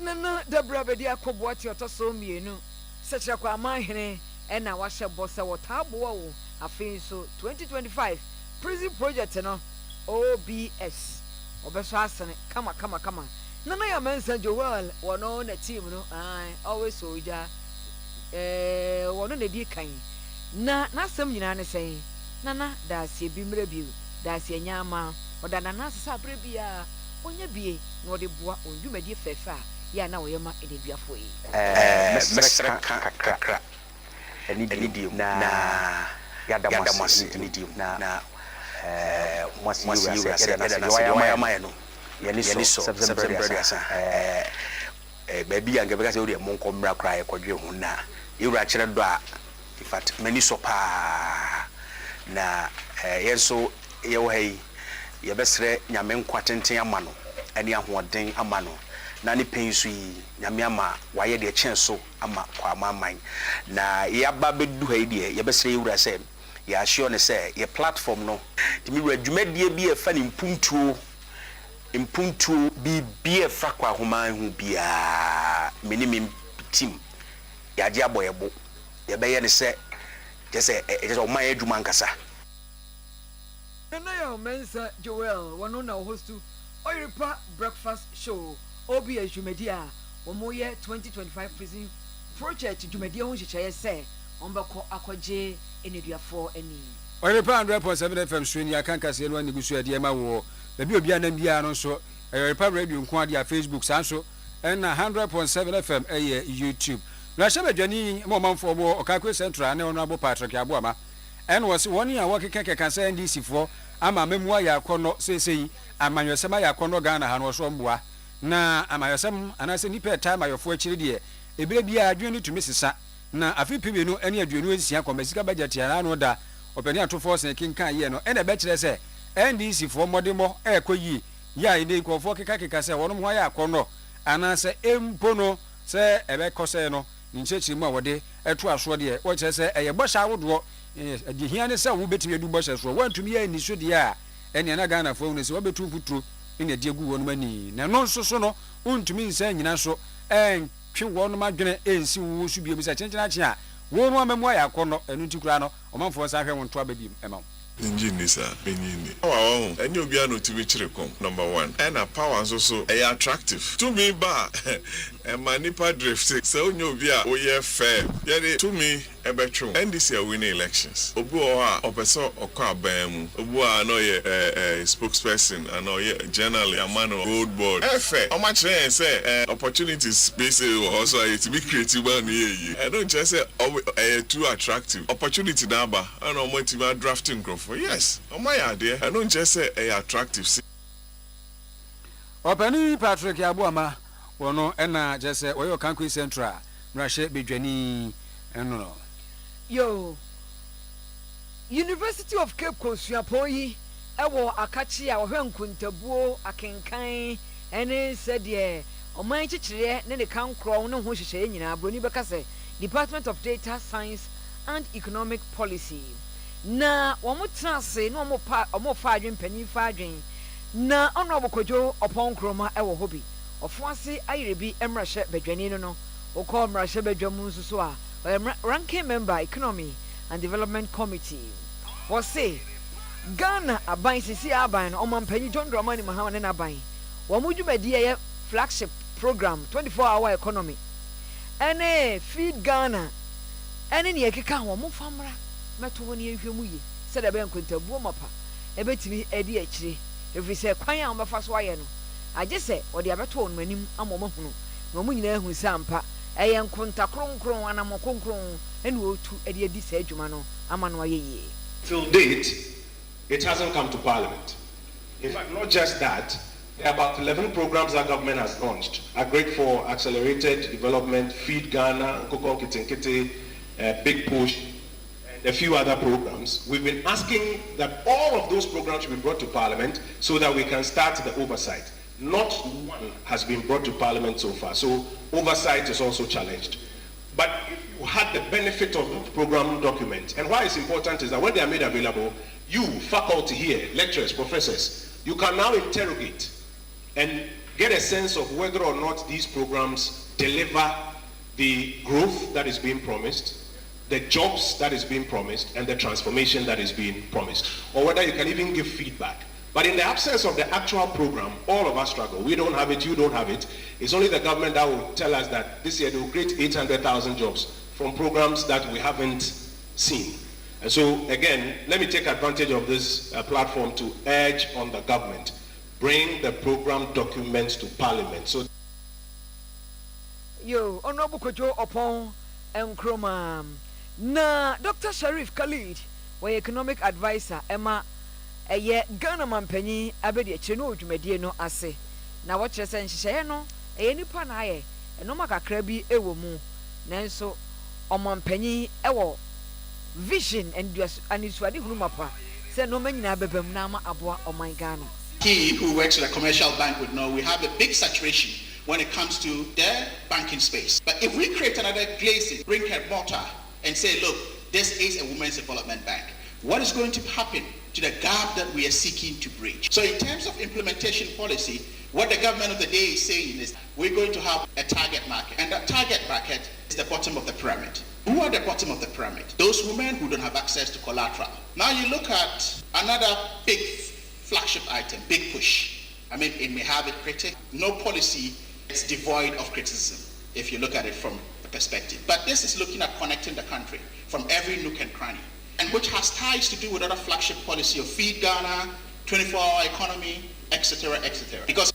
Nana, the brother, dear Cobwat, your tosso me, no. Such a quamahine, and I was a boss of Tabo. I feel so 2025 prison project, no. OBS. Obeswasan, come on. Nana, your man said Joel, one on a team, no. I always so, one on the dear kind. Not some Yanana saying, Nana, that's a beam review, that's a yama. Oda na nasa sabre bia onye bie na ode boa ondumadi fefa ya na oyema ededuafo yi mesra kakra enidium na yadamas enidium na mwasi yura na yama no yeni so September asa baby anga beka se ode monko mra kra ye kodwe hu na yura kire do a in fact mani so pa na yenso yewo hai yebesre nyame nkwatenten amano ene ahoden amano na ne pensu yi nyame ama waye de chenso ama kwa maman na yaba bedu ha de yebesre yewura se ya assure ne se ye platform no timi wura dwumadie bi e fa ne impuntu bi e fra kwa homan hu bia minimum team ya je aboyebo ye be ye ne se je se o man adwuma nkasa. Nana Mensa Joel, one on our host to Oyerepa Breakfast Show, OBS Jumedia, Omoye 2025 Prison Project Jumedia, which I say, on Bako Akwaje, Enedia for any. Oyerepa 100.7 FM stream, I can't see anyone negotiate the MAO, the Bibian and Biano, so Oyerepa Radio and Quadia Facebook, Sanso, and 100.7 FM a YouTube. Rashaba Jenny, Momon for War, Okako Central, and Honorable Patrick Abuama. And was 1 year working can say NDC for ama memwa ya kono sei amanyosema ya kono Ghana han wo so mboa na amayosem anase nipa time ayofo akiri de ebire bia adwenu tumi sisa na afipibe no ene adwenu ansia komasika budget ya no da opani atofo sen kinkan ye no ene be kire se NDC for modemo ekoyi ya ine nkofo keka se wono ho ya kono anase empono se ebe kose no nchechiri mu a wode eto aso de wo kire se eye bosha wodo the here say we betimi edu bosha so wantumi ya ni so de a ene na Ghana fo no se wabetu futuro ene de gu wonu mani na no nso so no untumi nsa nyina so twe wonu madwene ensi wo su biem sa chenchena che a wonu amemwa ya kono enu ntikura no omanfo sa hwe wonto ababiem ema Engine sir, Benini. Oh, and you'll be able to reach number one. And a power so attractive. To me, and my nipa drift. So you'll be fair. Yeah, to me, a better. And this year winning elections. Obuoha, Opeso, Oka Bam, Obua, no, spokesperson, and no, generally, a man of gold board. Fair. How much they say opportunities basically also to be creative. I don't just say too attractive. Opportunity number. I don't want to drafting growth. Yes, on my idea, I don't just say attractive. Opani Patrick Abuama, wono ena just say oyo Kankwi Central, Mrashe Bidwani, eno. Yo, University of Cape Coast, Yapoyi, ewo akachi a ohwenkuntabuo akenkan ene said ye oman chichire ne ne kankro no ho hyehyɛ nyina broni beka se Department of Data Science and Economic Policy. Na womo trase no omo fa adwen panyin fa adwen na ono obokojo opon kroma ewo hobi ofoase ayerebi emrahye badwani no okọ emrahye badwamu nsuso a ranking member Economy and Development Committee was say Ghana aban sisi aban oman panyin John Dramani Mahama ne aban womo dwumadi ye flagship program 24-hour economy ene feed Ghana ɛne ne yɛkeka ho mo famra mɛto ho ne yɛhwɛ mu yi sɛ da bɛn kontabuo mapa ɛbɛtumi ɛdi akyire ɛfiri sɛ kwan a wɔbɛfa so ayɛ no agye sɛ wɔde abɛto wɔn anim ama wɔn ahunu na wɔn nyinaa ahunu sɛ ampa ɛyɛ nkonta kronkron anamɔ kronkron ɛna wɔtu ɛde adi saa adwuma no ama no ayɛ yie. Till date, it hasn't come to Parliament. In fact, not just that, there are about 11 programs our government has launched. A Great for Accelerated Development, Feed Ghana, Nkoko Kitinkiti, Big Push, and a few other programs. We've been asking that all of those programs should be brought to Parliament so that we can start the oversight. Not one has been brought to Parliament so far, so oversight is also challenged. But if you had the benefit of the program document, and why it's important is that when they are made available, you, faculty here, lecturers, professors, you can now interrogate and get a sense of whether or not these programs deliver the growth that is being promised, the jobs that is being promised, and the transformation that is being promised, or whether you can even give feedback. But in the absence of the actual program, all of us struggle. We don't have it, you don't have it. It's only the government that will tell us that this year they will create 800,000 jobs from programs that we haven't seen. And so, again, let me take advantage of this platform to urge on the government, bring the program documents to Parliament. So, Yo, Honorable Kojo upon Nkrumah. Na Dr. Sharif Khalid, our economic advisor, Emma, Ghana Mampenny, Abedi Chino, Jumedie no ase. Na what you're saying, Shano, any panaye, and no maka crabby ewo mu. Nanso, o Mampenny, ewo. Vision and Iswadi Humapa said no many Nabem Nama Abwa or my Ghana. He who works at a commercial bank would know we have a big saturation when it comes to their banking space. But if we create another place, bring her mortar and say, look, this is a women's development bank, what is going to happen to the gap that we are seeking to bridge? So in terms of implementation policy, what the government of the day is saying is we're going to have a target market, and that target market is the bottom of the pyramid. Who are the bottom of the pyramid? Those women who don't have access to collateral. Now you look at another big flagship item, Big Push. I mean, it may have a critic. No policy is devoid of criticism if you look at it from the perspective. But this is looking at connecting the country from every nook and cranny, and which has ties to do with other flagship policy of Feed Ghana, 24-hour economy, etc., etc. Because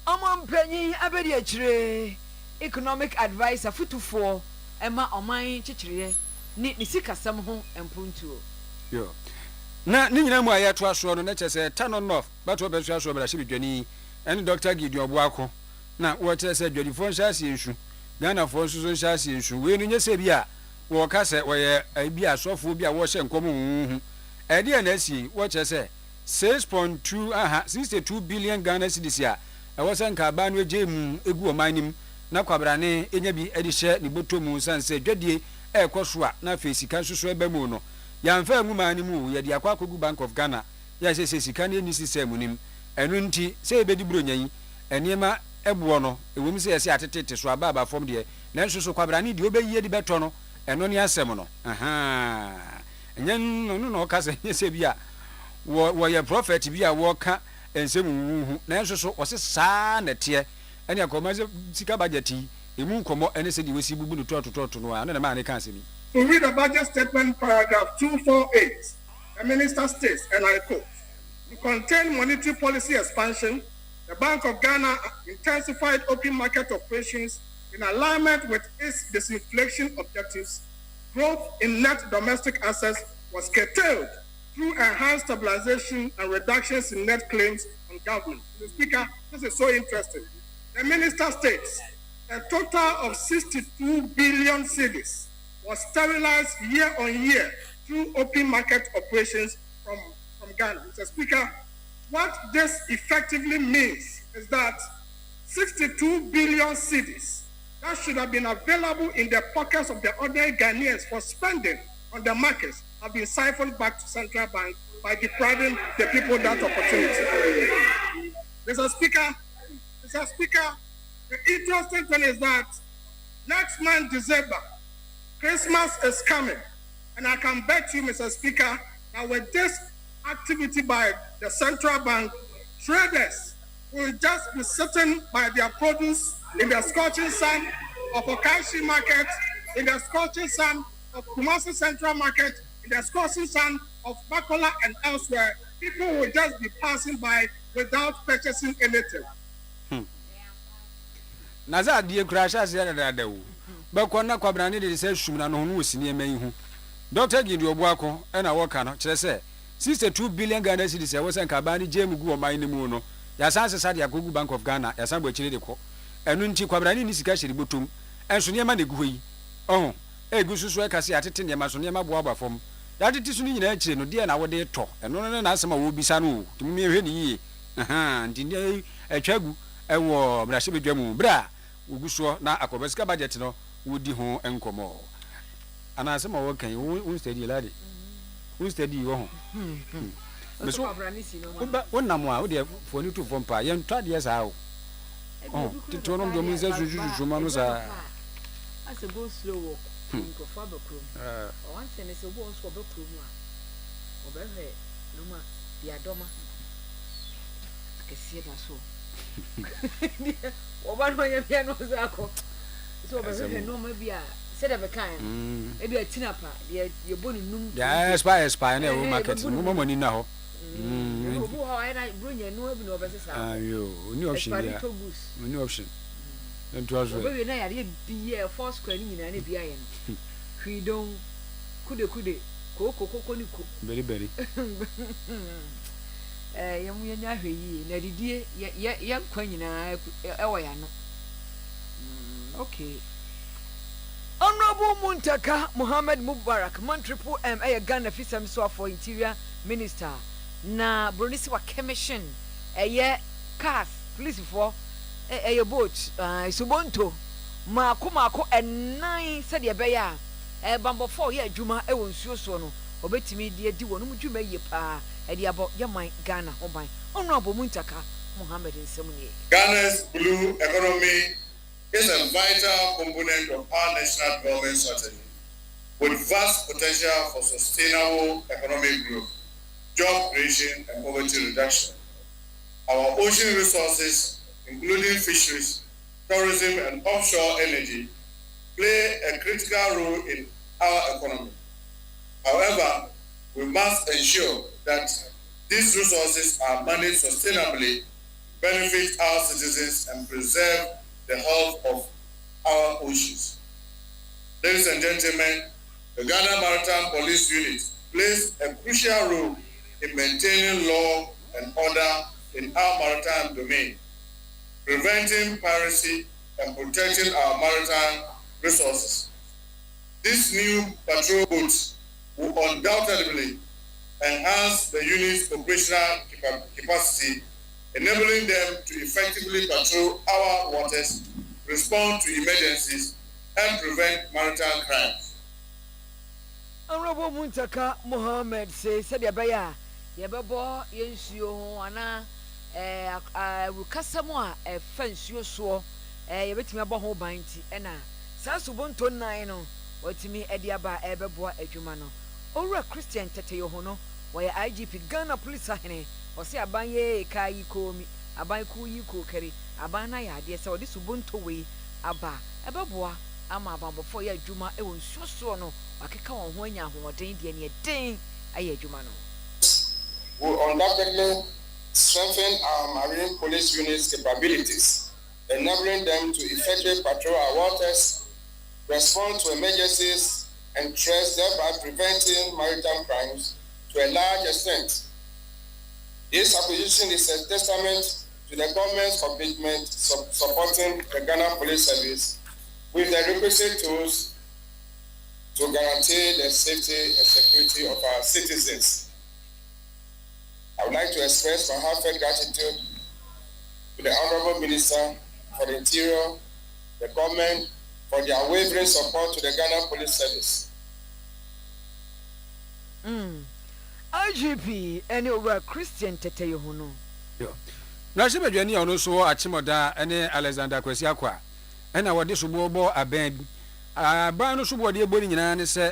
Penny Abedi economic advisor Futu4 Emma Omai Chichire ni sika sam ho empuntuo. Yo. Na ni nyina mu aye to aso no na chese turn on off but we be so aso be hye dwani and Dr. Gideon Obuako na wo chese dwani fo nhyase nsu Ghana fo nso so nhyase nsu we no nyese bi a wo ka se wo ye bi asofo bi a wo hye nkom hu e de na asi wo chese 62 billion Ghana cedis a e wo se nka ba no ejemu egu omanim na kwabrane enya bi edihye ni botomu sanse dwadie ekoso a na fe sika nsoso ebemu no yamfa nwuma ni mu ye de akwa kogu Bank of Ghana ya se sika ne ni system nim enu nti se ebedi buro nyan eniema ebono no ewom se yesi atetete so ababa fom de na nsoso kwabrane de obeyiye de beto no eno ne asem no enyen no no ka se yesi bia wo ye prophet bia wo ka ensem wuhu na nsoso wo se saa na te any akoma sika budget emu nkomo ene se di wesi bubu no tototo no na ma ne kan se mi. To read the budget statement paragraph 248, the minister states, and I quote, to contain monetary policy expansion, the Bank of Ghana intensified open market operations in alignment with its disinflation objectives. Growth in net domestic assets was curtailed through enhanced stabilization and reductions in net claims on government. Mr. Speaker, this is so interesting. The minister states a total of 62 billion cedis was sterilized year on year through open market operations from Ghana. Mr. Speaker, what this effectively means is that 62 billion cedis that should have been available in the pockets of the ordinary Ghanaians for spending on the markets have been siphoned back to central bank by depriving the people that opportunity. Mr. Speaker, the interesting thing is that next month, December, Christmas is coming, and I can bet you, Mr. Speaker, that with this activity by the central bank, traders will just be sitting by their produce in the scorching sun of Okashi market, in the scorching sun of Kumasi Central Market in the scorching sun of Bakola and elsewhere, people will just be passing by without purchasing anything. Naza die krasha se da wo. Ba konna kwabrane de se hwum na no no osini eman hu. Dr. Gidi Obuako e na woka no kire se 62 billion Ghana cedis e wo se nka ba ni jemu gu o man ni mu no. Ya san se sade akogu Bank of Ghana, ya san bo chire de ko. Enu nti kwabrane ni sika hiri botum. Enso ne ma na gu yi. Oh, egu susu e kase atete ne ma so ne ma bo aba fom. Ya tete su ni nyina chire no de na wo de to. Eno no na asema wo bisa no. Tumi me hwe ni yi. Aha, nti ne atwagu e wo brahye bedwamu. Bra uguso na akobesika budget no wodi ho enkomo ana asema wo kan wo study ladi wo study wo ho meso wo namo a wo de fo ni to fo mpa ye ntwa de sa wo tito no ndo minze juju ma no sa ase go slow walk ko fa be krom o wan se ne se wo so be krom a o be he no ma dia doma akesi da so Obano ye bia no zako so be he no ma bia se da be kan e bia tinapa ye bonu num ya spy na wo market mo mo ni na ho obu ho ai na bronya no abi no be se sa ayo ni option ya ni option ento azo be na ya bia four square ni nyina na bia ye no hwidon kude koko ni ko beri yemu yenya hweyi na didie ya kwa nyina ewo ya no okay Honorable Muntaka Mohammed Mubarak man triple M Ghana fisam so for interior minister na Bronisi wa commission cars police for boat subonto mako enan said ye be ya bambo 4 ye adwuma e won nsuo so no obetimi die di wonum dwuma ye pa e abo yaman Ghana oban Honorable Muntaka Mohammed Nsemunye. Ghana's blue economy is a vital component of our national development strategy with vast potential for sustainable economic growth, job creation and poverty reduction. Our ocean resources, including fisheries, tourism and offshore energy, play a critical role in our economy. However, we must ensure that these resources are managed sustainably, benefit our citizens, and preserve the health of our oceans. Ladies and gentlemen, the Ghana Maritime Police Unit plays a crucial role in maintaining law and order in our maritime domain, preventing piracy and protecting our maritime resources. These new patrol boats will undoubtedly enhance the unit's operational capacity, enabling them to effectively patrol our waters, respond to emergencies, and prevent maritime crimes. Honorable Muntaka Mohammed says, said Yabaya, Yababo, Yensio, Ana, Rukasamoa, a fence you saw, a Betima Boho Binty, and Sansubonto Nino, or to me, Ediaba, Ebeboa, Ejumano, or a Christian Teteohono, where IGP Ghana Police Ahene. Ose abanye kai komi aban ku yi kokari aban na ya de se odi subonto we aba ebeboa ama abambofo ya adwuma e won suso no akeka won ho anya ahoden de ne den aye adwuma no. We undoubtedly strengthen our marine police units' capabilities, enabling them to effectively patrol our waters, respond to emergencies and threats, thereby preventing maritime crimes to a large extent. This acquisition is a testament to the government's commitment supporting the Ghana Police Service with the requisite tools to guarantee the safety and security of our citizens. I would like to express my heartfelt gratitude to the Honorable Minister for the Interior, the government, for their unwavering support to the Ghana Police Service. IGP any over Christian Teteyohono. Na se bedwani ono so achimoda ene Alexander Kwesi akwa. Ena wode sobo aban bi. Aban no sobo de eboni nyina ne se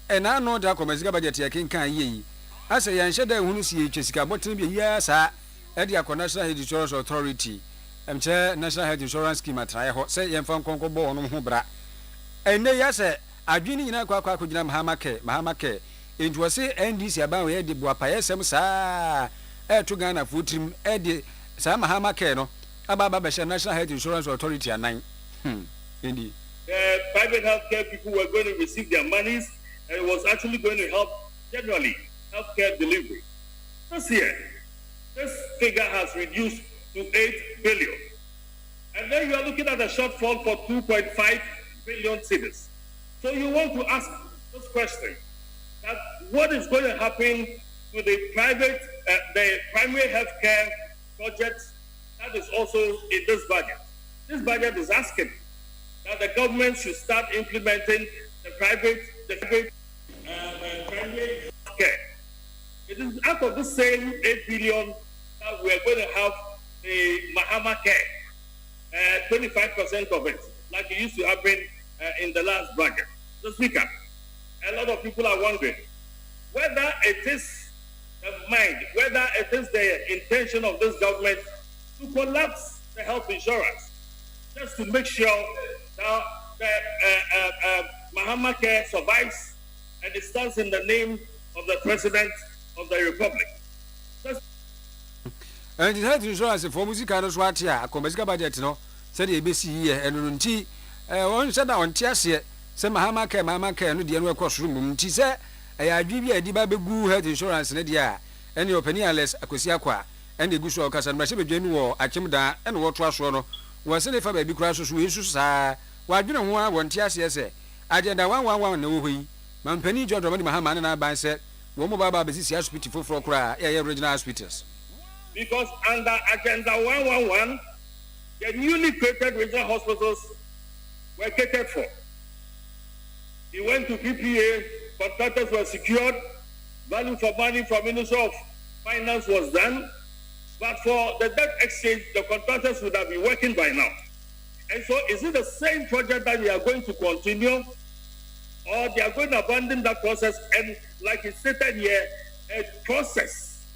ena no da komezika budget ya kenkan yeyi. Ase ya nhye da hunu si etwesika botin bi ya sa e de akọ National Health Insurance Authority. Emche National Health Insurance Scheme atraye ho se yemfa nkonko bo ono ho bra. Ene ya se adwini nyina kwa akɔgyina mahama ke enti wɔ se NDC aban wɔ de boapa yɛsɛm saa to Ghana futrim de saa mahama ke no aba bɛhyɛ National Health Insurance Authority anan indeed. Private healthcare people were going to receive their monies, and it was actually going to help generally healthcare delivery. This year, this figure has reduced to 8 billion. And then you are looking at a shortfall for 2.5 billion cedis. So you want to ask this question, that what is going to happen to the primary healthcare projects that is also in this budget? This budget is asking that the government should start implementing the private care. It is out of the same 8 billion that we are going to have the Mahama Care, 25% of it, like it used to happen in the last budget. So, Speaker, a lot of people are wondering whether it is whether it is the intention of this government to collapse the health insurance, just to make sure that Mahama Care survives and it stands in the name of the President of the Republic. And the health insurance for musica no swatia, Comesica budget no, said the ABC and Nunti, one said on Tiasia, say Mahama Care, no dear across room, Tisa, I give you a debabu health insurance in a dia, and your penialess Akosiaqua, and the Gusso Casan Masiba Genuo, Achimda, and what was one. Was any for baby crashes with issues? Why do you know one Tiasia? I did a 111 no way. Mampeni George Mahaman and I by said, Womo Baba is hospital for cry, original hospitals. Because under Agenda 111, the newly created regional hospitals were catered for. He went to PPA, contractors were secured, value for money from Ministry of Finance was done, but for the debt exchange, the contractors would have been working by now. And so is it the same project that we are going to continue, or they are going to abandon that process and, like it stated here, a process?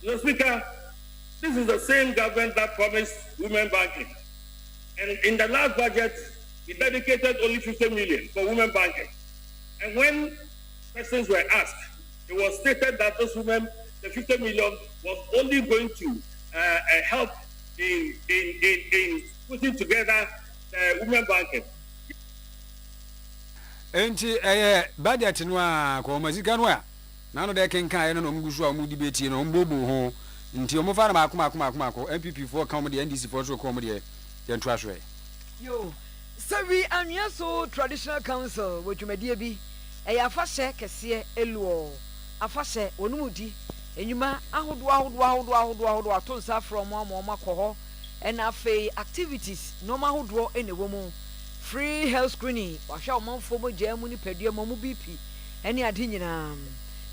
Mr. Speaker, this is the same government that promised women banking. And in the last budget, we dedicated only 50 million for women banking. And when questions were asked, it was stated that those women, the 50 million, was only going to help in putting together women banking. Enti budget no a ko mazika no a na no de kenkan no mgusu a mu debate no mbobo ho nti omo fara makoma MPP for come the NDC for so come the yentu ahwe yo sabi anwia so traditional council wodwumadie bi afahye kese eluo afahye onumudi enyuma ahodo atonsa from amakọ and afei activities normal ahodo enewomu free health screening wahwa omanfo mo jamu ni pedua mo BP ene ade nyina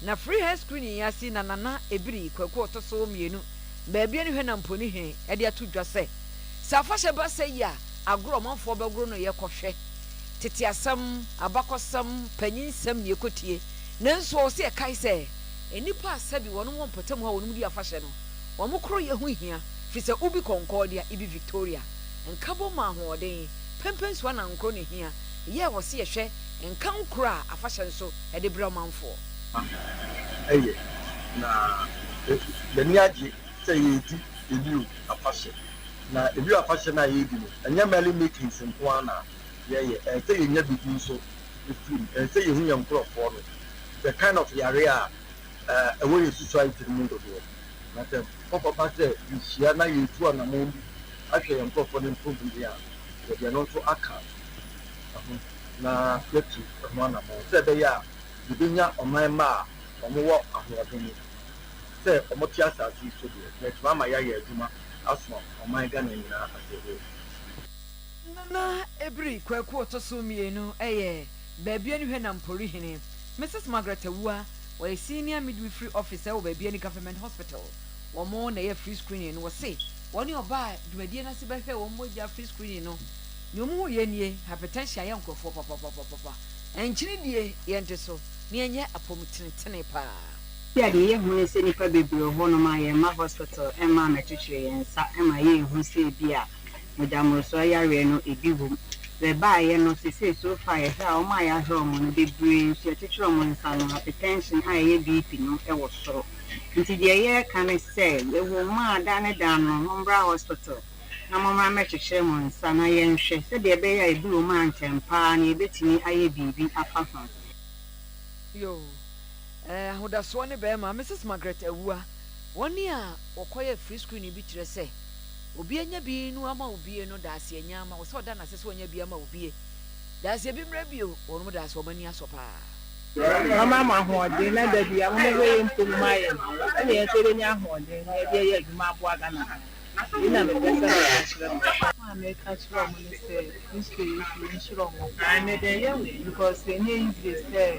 na free health screening yasi na nana ebiri kwaku otoso mienu baabi ene hwe na mponi he e de ato dwase safahye ba sai ya agro omanfo begro no ye kɔhwɛ tete asam abakɔsam panyinsam ye kotie nanso o se kai sɛ enipa asabi wɔn wɔn potam ha wɔn mu di afahye no wɔn mo kro ye ho hia fi sɛ ubi Concordia ibi Victoria nkabo ma hoɔden pempens wana nkro ne hia ye wɔ se ye hwɛ nkan kro a afahye nso e de bra manfo eye na beni agi sɛ ye di ebiu afahye na ebiu afahye na ye di no enya mali making simple ana ye sɛ ye nya bibi nso efiri sɛ ye hu nya nkrofo no the kind of area away society mu do na sɛ papa sɛ yisia na ye tu ana mo ahwɛ yen nkrofo no improve dia ye no so aka na yetu mo na mo sɛ be ya bibinya oman ma omo wo ahoɔden sɛ omo tia asase so de na tuma ya ye adwuma aso oman ga na nyina asebe na ebri kwaku otoso mienu baabi ani hwe na mpori hene Mrs. Margaret Awua was senior midwifery officer of Baby Government Hospital. One more na free screening was say one your buy dwumadie na se behwe one more free screening no nyomu ye nie hypertension yanko for papa enchini die yente so ne enye apomtene pa ya de ye hu se nipa bebre ho no ma ye ma hospital e ma na twetwe yensa e ma ye hu se bia modamro so yare no ebi hu the buyer no say so far how my home on the brain to teacher on hypertension high BP no e was so nti the year can say the woman down on hospital na mama mechire mon sana yenhwe se de be ya ebi woman chempa na ebetini aye bibi afa ho yo ahodaso ne be ma Mrs Margaret Awua woni a okoye free screen bi kire se obi anya bi nu ama obi no da ase anya ama wo se oda na se onya bi ama obi da ase bi mra bi o wonu da ase omani asopa mama ma ho de na da bi am na we mpo ma ye na ye tere nya ho de na bi ye adwuma abo aga na ina me pesa na me catch from me say this is insure mo and then yeah because when you is say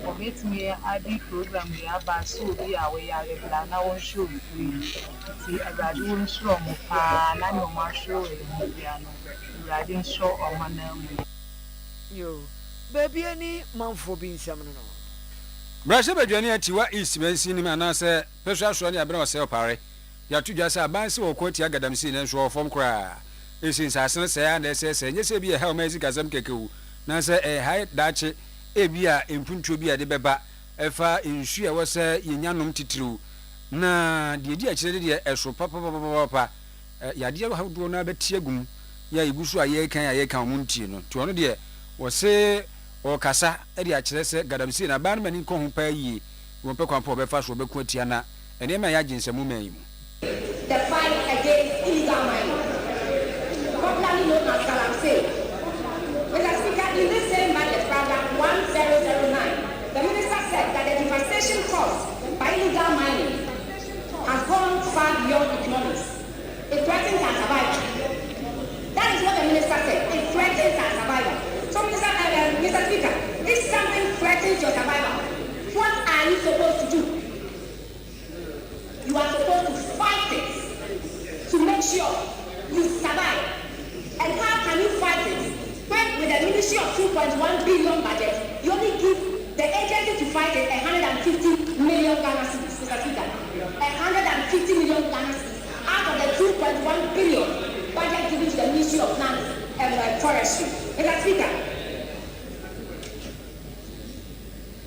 for me adi program we have so we are regular na won show free see agadi won show mo pa na no ma show e mo bia no agadi show o ma na mo yo baby ani manfo bi nsam no brashe badwani atiwa east bensi ni mana se peswa so ne abena wose opare ya tudwa se aban se wokoti agadamsi ne nso fom kra esin sasene se ya na se nyese bi e ha o mezi gazam kekewu na se high dache ebi a empuntuo bi a de beba efa ensu e wose yenyanom titiriu na de di a kire de eso papa ya de ha do na betie gum ya igusu a ye kan omunti no to no de wose o kasa e de a kire se gadamsi na ban mani ko ho pa yi wo pe kwampo be fa so be ku atia na ene ma ya ginsemu man mu the fight against illegal mining, popularly known as Galamsey. Mr. Speaker, in this same budget program 1009, the minister said that the devastation caused by illegal mining has gone far beyond economics. It threatens our survival. That is what the minister said. It threatens our survival. So, Mr. Speaker, if something threatens your survival, what are you supposed to do? You are supposed to fight it to make sure you survive. And how can you fight it when with a ministry of 2.1 billion budget, you only give the agency to fight it 150 million Ghana cedis, Mr. Speaker. 150 million Ghana cedis out of the 2.1 billion budget given to the Ministry of Lands and Forestry. Mr. Speaker,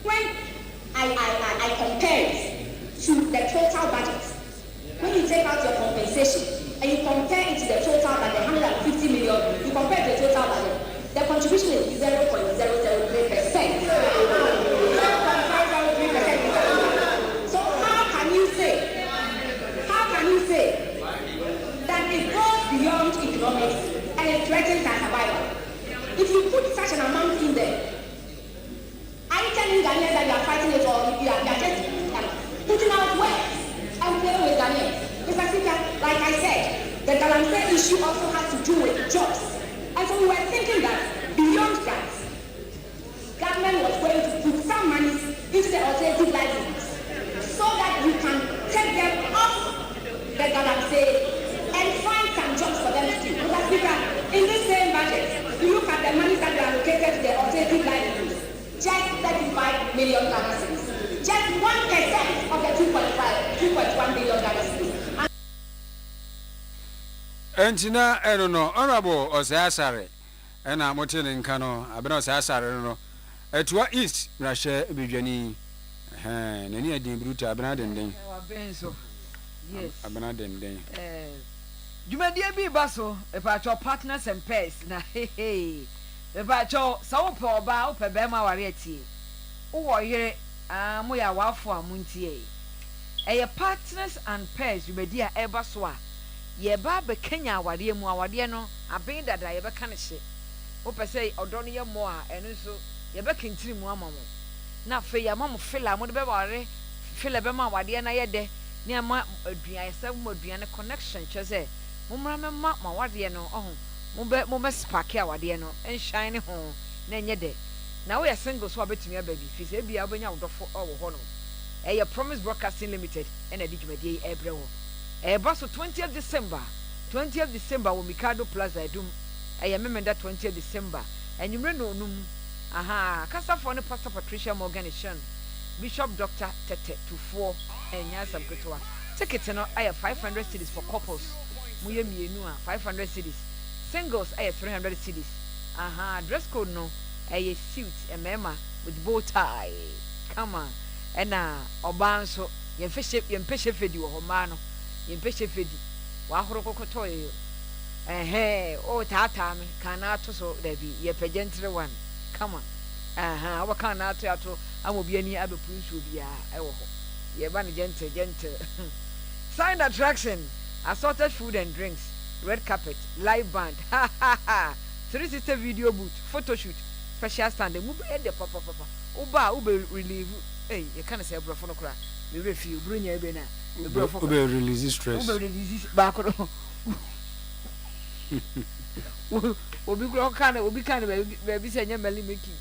when I compare it to the total budget, when you take out your compensation and you compare it to the total budget, 150 million, you compare it to the total budget, the contribution is 0.003%. 0.503%. So how can you say that it goes beyond economics and it threatens our survival? If you put such an amount in there, are you telling Ghanaians that you are fighting it, or you are just putting out words and playing with Ghanaians? Mr. Speaker, like I said, the Galamsey issue also has to do with jobs. And so we were thinking that beyond that, government was going to put some money into the alternative livelihoods so that you can take them off the Galamsey and find some jobs for them to do. Mr. Speaker, in this same budget, you look at the money that are allocated to the alternative livelihoods, just 35 million Ghana cedis. Just 1% of the 2.1 billion Ghana cedis. Entina no honorable Osasare ena motene nka no abena Osasare no etua east rashe bidwani nani adin bruta abena denden yes abena denden jumadie bi baso e pa cho partners and pairs na e pa cho sawo pe oba o pe be ma ware atie wo yere mo ya wafo amuntie e partners and pairs jumadie e baso a ye ba be Kenya awade mu awade no aben dada ye be ka ne hye wo pese odo no ye mo a eno so ye be kentiri mu amamo na fe ya mamo fela mo de be ware fela be ma awade na ye de ne ma aduan ye se mo aduan connection chese mo mra me ma awade no ohun mo be spark awade no enshine ho na enye de na wo ye single so abetumi ababi fi se bia obenya wodofo owo ho no ye Promise Broadcasting Limited ena di dwumadie ebre wo baso 20th December wo Mikado Plaza Edum memenda 20th December enyumre no onum kasa for ne Pastor Patricia Morgan Shan Bishop Dr. Tete Tufo enya samketwa ticket no 500 cedis for couples muye mienu 500 cedis singles 300 cedis dress code no a suit a mema with bow tie come on oba nso yempe fedi wo homa no yempe fedi wa horo kokoto o tata me kana to so da bi ye pagentre one come on wa kana to ato amobi ani abepu nso bia ewo ho ye ba ne gentle sign attraction assorted food and drinks red carpet live band 360 video booth photo shoot special stand mu be de papa uba relieve you can't say bro for no kra we refuse brunya ebe na ube release stress ube release ba ko obi kro kan obi kan be say nya meli making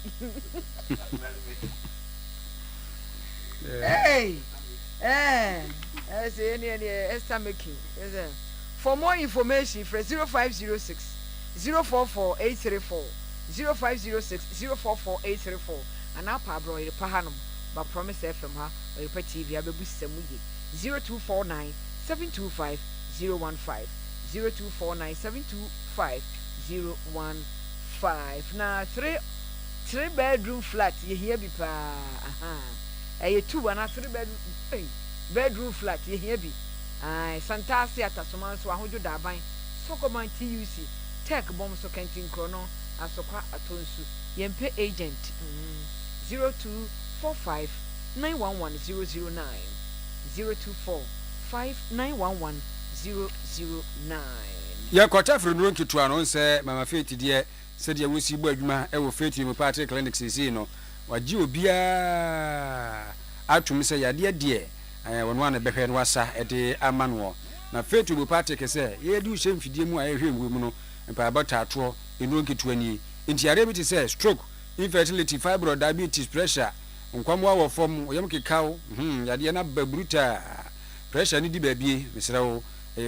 say any extra making for more information for 0506 044834 0506 044834 and now Pablo Oyerepa hanum ba Promise FM ha Oyerepa TV abebu semu ye 0249 725 015 0249 725 015 na 3 bedroom flat ye here bi pa eh 2 and 3 bedroom flat ye here bi Santasi atasoma so ahojo daban Sokoman TUC Tech bomb so kentin krono asokwa atonsu yempe agent 0245 911 009 0245911 ya kwata frenu nkitu ano nse mama Faith de se de wosi bo adwuma e wo Faith mu party clinic sisi no wagi obia atum se yade de wono an behwe no wasa e de amano na Faith mu party kese ye di uhye mfidie mu a ehwe mu no mpa abata ato enu nkitu ani nti yare bi te se stroke infertility fibroid diabetes pressure nkwamwa wo fom oyem kekaw yade na babruta pressure ni di babie mesrewo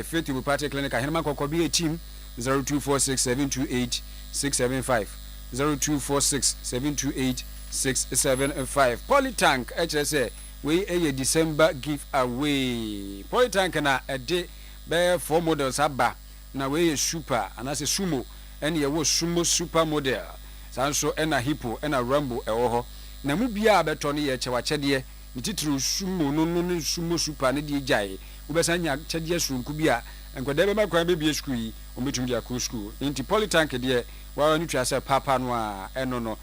Faith mu party clinic ahenema kokobi team 0246728675 0246728675 Polytank HSA we a December giveaway Polytank na ede be 4 models aba na we super anase sumo ene ye wo sumo super model sanso ena hippo ena rambo ewo ho na mu bia beto ne ye chewachede ni titru sumo no sumo super ne di jai ubesanya chede sunku bia enkwada be makwan be bia school yi ometum dia ko school nti Polytank de wa nu twa se papa no a eno no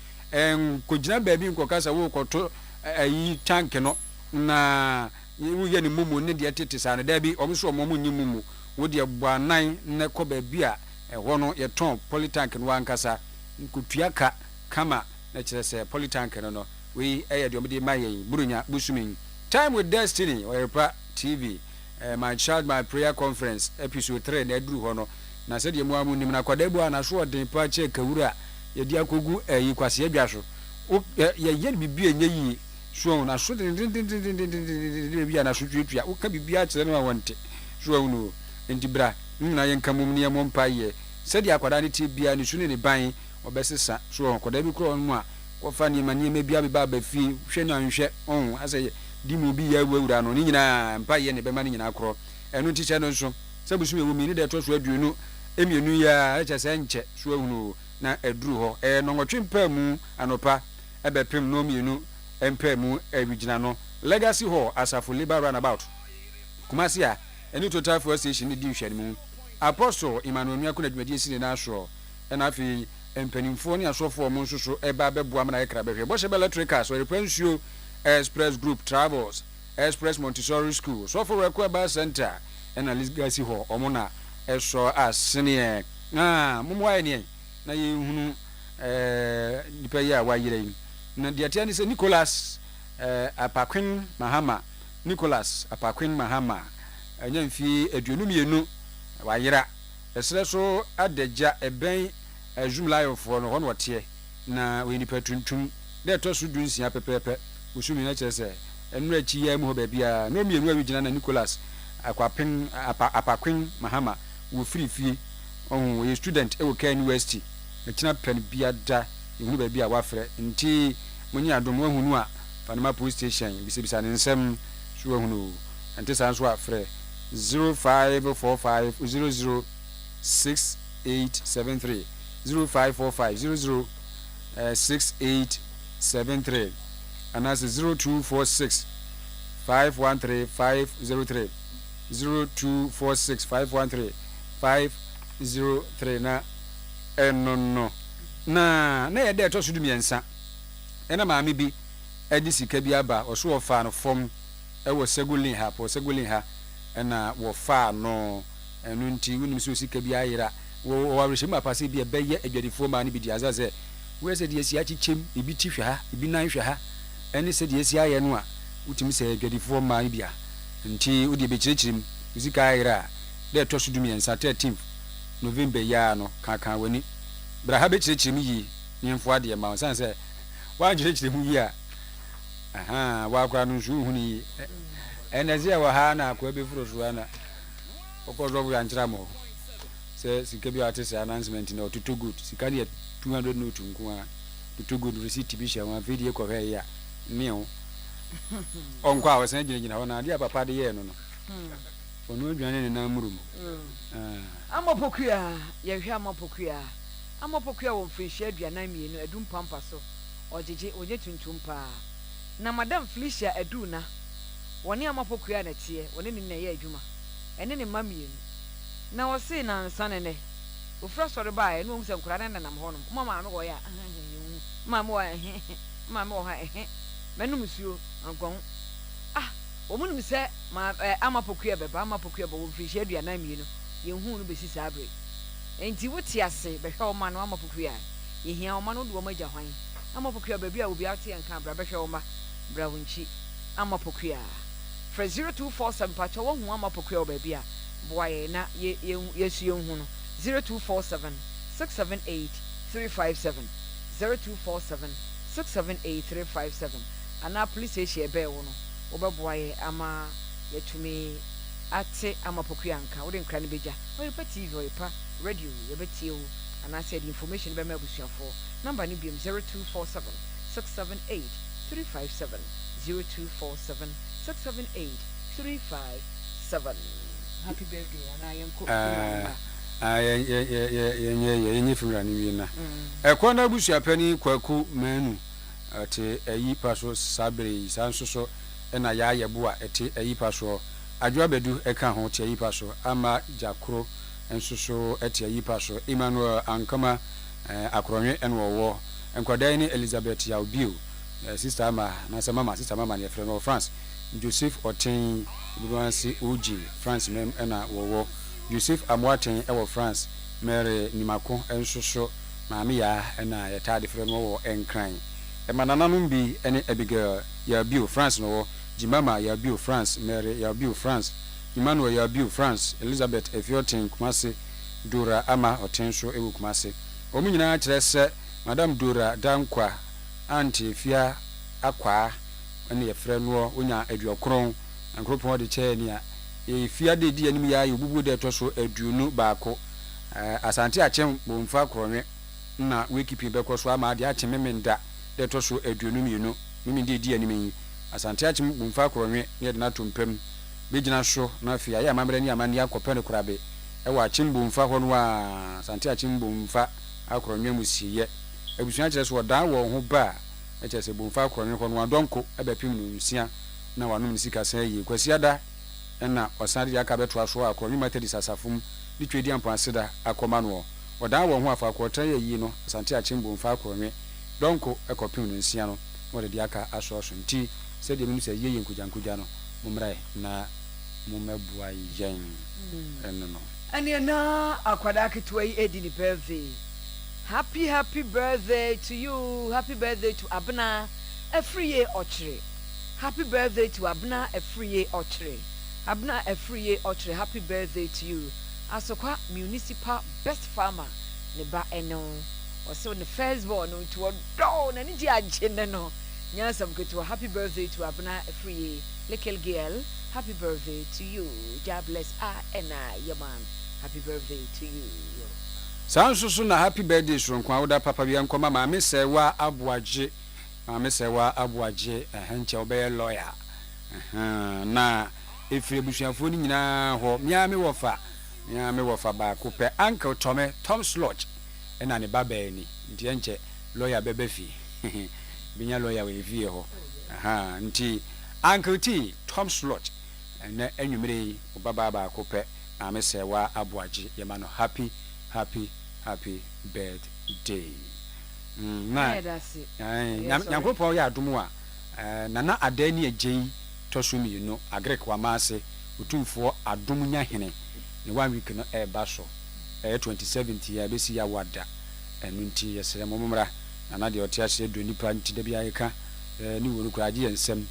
kogina ba bi nkokasa wo koto ayi tank no na wo ye ni mumu ne de tete sa ne da bi omso omomu nyi mumu wo de buanan ne ko ba bi a ho no ye ton Polytank no ankasa nkutuaka kama na kire se Polytank no we eye de omde mayen burunya busumin time with destiny Oyerepa TV my child my prayer conference episode 3 na duru ho no na se de mu amu nim na kwadabu ana so odin pa che kawura ye di akogu yi kwase adwaso ye ye bibie enye yi so na so de bibia na so twetwa wo ka bibia kire no wonte so no entibra na ye nkamum ne mo mpa ye se de akwada ne ti bia ne sunu ne ban obesesa so kwadabi kro no a wo fa ne manie me bia be ba fi hwe na nhwe ase di mu bi ya wura no ni nyina mpa ye ne be ma ni nyina kro enu ti che no nso se busu ewu mi ni de to so aduonu emienu ya eche se nche so ehunu na eduru ho no nwotwe mpa mu anopa ebepem no mienu empa mu ewigina no legacy hall asafo labor runabout kumasi a eni total for station ni di hwani mu apostle Emmanuel Miako na dwumadi esi na aso na afi empanimfo ni asofo mo nsoso eba beboa na ekra behwe bo shebe electricals Oyerepa nsuo Express Group Travels Express Montessori School so for Requeba Center and legacy hall omona eso asene mumwa ne na ye hunu nipa ya wa yire na de atia ni se Nicholas Apakwen Mahama Nicholas Apakwen Mahama anya mfi aduonu mienu wa yira esre so adagya eben azumlayofo no hono wote na we nipa tuntum de to so dunsia pepepe usumi na chese enura chi ya mu ho ba bia no mienu awigina na Nicholas Apakwen Mahama wo free we student e wo ka university e kina pen bia da ehunu ba bia wa frɛ nti munyi adom ahunu a Fanima police station bisibisa ne nsɛm so ahunu nti san so afrɛ 0545006873 0545 006873 and that's 0246 513 503 0246 513 503 na no na ye de to so du miensa ena maame bi edi sika bi aba oso ofa no fom e wo segulin ha ena wo fa no enu nti wunim so sika bi ayira wo warehim apase bi ebeye adwadifo ma ne bi di azaze we se de esi achichem ibi ti hwe ha ibi nan hwe ha ene se de esi aye no a utimi se adwadifo ma ne bia nti udi be chichirim sika ayira de to so du miensa 13 November ya no kan wani bra ha be chichirim yi nyemfo ade ma san se wa chichirim yi a aha wa kwa no nsu hu ni eneze wa ha na akwa be furo so na okozo ya nchira mo se sika bi ate se announcement na to good sika ne 200 note nko a to good receipt bi sha wa video ko he ya miu onkwa wa san gina ho na dia papa de ye no onu aduane ne na murum amopokua ye hwe amopokua wo mfreshi aduana mienu adum pampa so ojeje onye tuntum pa na madam Felicia aduna woni amopokua na tie woni ne ye adwuma ene ne mamienu na wo se na nsane ne ofra sori bae no nse nkura ne nam ho no mama no wo ya mama wo ha menum suo agon omunum se ma amapokua beba amapokua bo mfreshi aduana mienu ye hu no besi sabre enti wote ase behwe o ma no amapokua ye hia o ma no do magya hwan amapokua baby a obi ate enka bra behwe o ma bra wonchi amapokua fra 0247 pacho wo hu amapokua baby a boaye na yesu ye hu no 0247 678 357 0247 678 357 ana police station ebe wo no obaboaye ama yetumi ate amapokua nka wo de nkra ne beja Oyerepa TV Oyerepa radio yebetie wo ana said information be mabusuafo number ni biem 0247 678 357 0247 678 357 happy birthday ana yenko yenye fimra ni wi na ekwa na busuapani kwaku manu ate ayi paso sabre sansoso ena ya yebo a ete ayi paso adwa bedu eka ho te ayi paso ama jakro ensoso ete ayi paso Emmanuel ankama akronwe enwowo enkwada ni Elizabeth Yaubio sister ama na sister mama ne frɛ no France Joseph Oten Buwansi Oji France mem ena wowo Joseph Amwaten ewo France Mary Nimako ensoso maame ya ena yeta de frɛ no wo enkran emanananum bi ene Abigail Yaubio France no Jimama Yaubio France Mary Yaubio France Emmanuel Yaubio France Elizabeth Efioten Kumase Dora ama Otenso ewu Kumase omu nyina kyerɛ sɛ Madam Dora Dankwa anti fia akwa ene ye frɛ no onya aduokron ankropon de kyɛ ni a fia de di anim ya yububu de to so aduonu baako asante akyem bomfa kronwe na wekipi bɛkɔ so ama de akyem memenda de to so aduonu mienu mimi de di anim yi asante akyem bomfa kronwe ne de na tompam begina so na fia ya mamre ni amani akɔpɛ ne kurabe ɛwɔ akyem bomfa hɔ no a asante akyem bomfa akronwe musiye ebusua kyerɛ so wɔdan wɔ ho ba ɛkyɛ sɛ bomfa akronwe hɔ no adonko ɛbɛpem no nsia na wanom ne sika sɛ yi kwasiada ɛna ɔsan de aka bɛto aso akronwe matadi sasafum de twedi ampanse akɔma no wɔdan wɔ ho afa akɔtran yi no asante akyem bomfa akronwe donko ɛkɔpem no nsia no wɔde de aka aso so nti sɛ de menu sɛ yeye nkujankujja no mumrai na mumebua yen ɛno no ane na akwada ketwa yi edi ni birthday. Happy birthday to you. Happy birthday to Abna Efriye Ochre. Happy birthday to Abna Efriye Ochre. Abna Efriye Ochre, happy birthday to you. Asokwa municipal best farmer neba eno. Ose the first born to a down and nji agene no. Nyasam keto happy birthday to Abna Efriye. Little girl, happy birthday to you. God bless and your man. Happy birthday to you. Sansusu na happy birthday shronkwa oda papa bi ankoma ma me sewa abuaje henche obey lawyer na efire busuafo ni nyina ho mia me wofa ba ko pe uncle Tom Sludge ɛna ne ba bɛni nti enche lawyer bebe fi binya lawyer we fi ho aha nti Uncle T Tom Slot ene enwumere obaba ba akopɛ na me sɛ wa aboaje ye ma no happy birthday na nyankopɔ ya adom a nana adani agei tosumi no agrek wa maase utumfo adom nya hene ne 1 week no eba so 27th ya besi ya wada enu nti yesere momra nana de otia se do nipa nti da bia yeka ni wonu kuraje ensem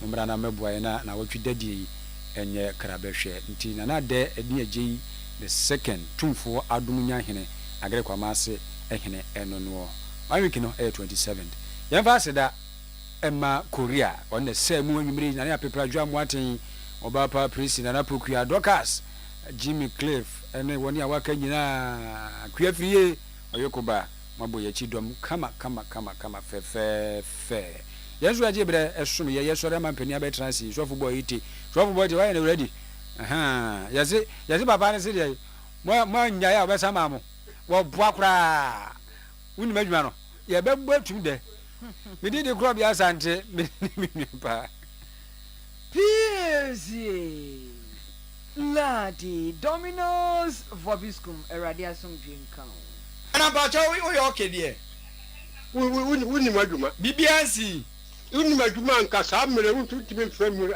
momra na mabua na watwi dadie enye krabehwe nti nana de adi agei the second tumfo adom nya hene agrek wa maase ehene eno no 1 week no 27th yemfa se da Emma Korea on the same anwumere na ya pepra dwa moaten oba pa prisi na pokua Docas Jimmy Cliff ene woni awaka nyina kuafie oyokoba mabo ya chidom kama fe yesu aje bre esum ye yesu re mampani abetransi sofo boy iti sofo boy de why na ready yase baba ne se de mo nya ya obesama mo wo boa kra wuni madwuma no ye bebbo tum de me did the crop ya sante me pa Piercy Ladi Domino's Vobiscum Eradia Sum Jinkan. And about you okay there. We maduma. Bibiansi. You maduma and Casamere to be friendly.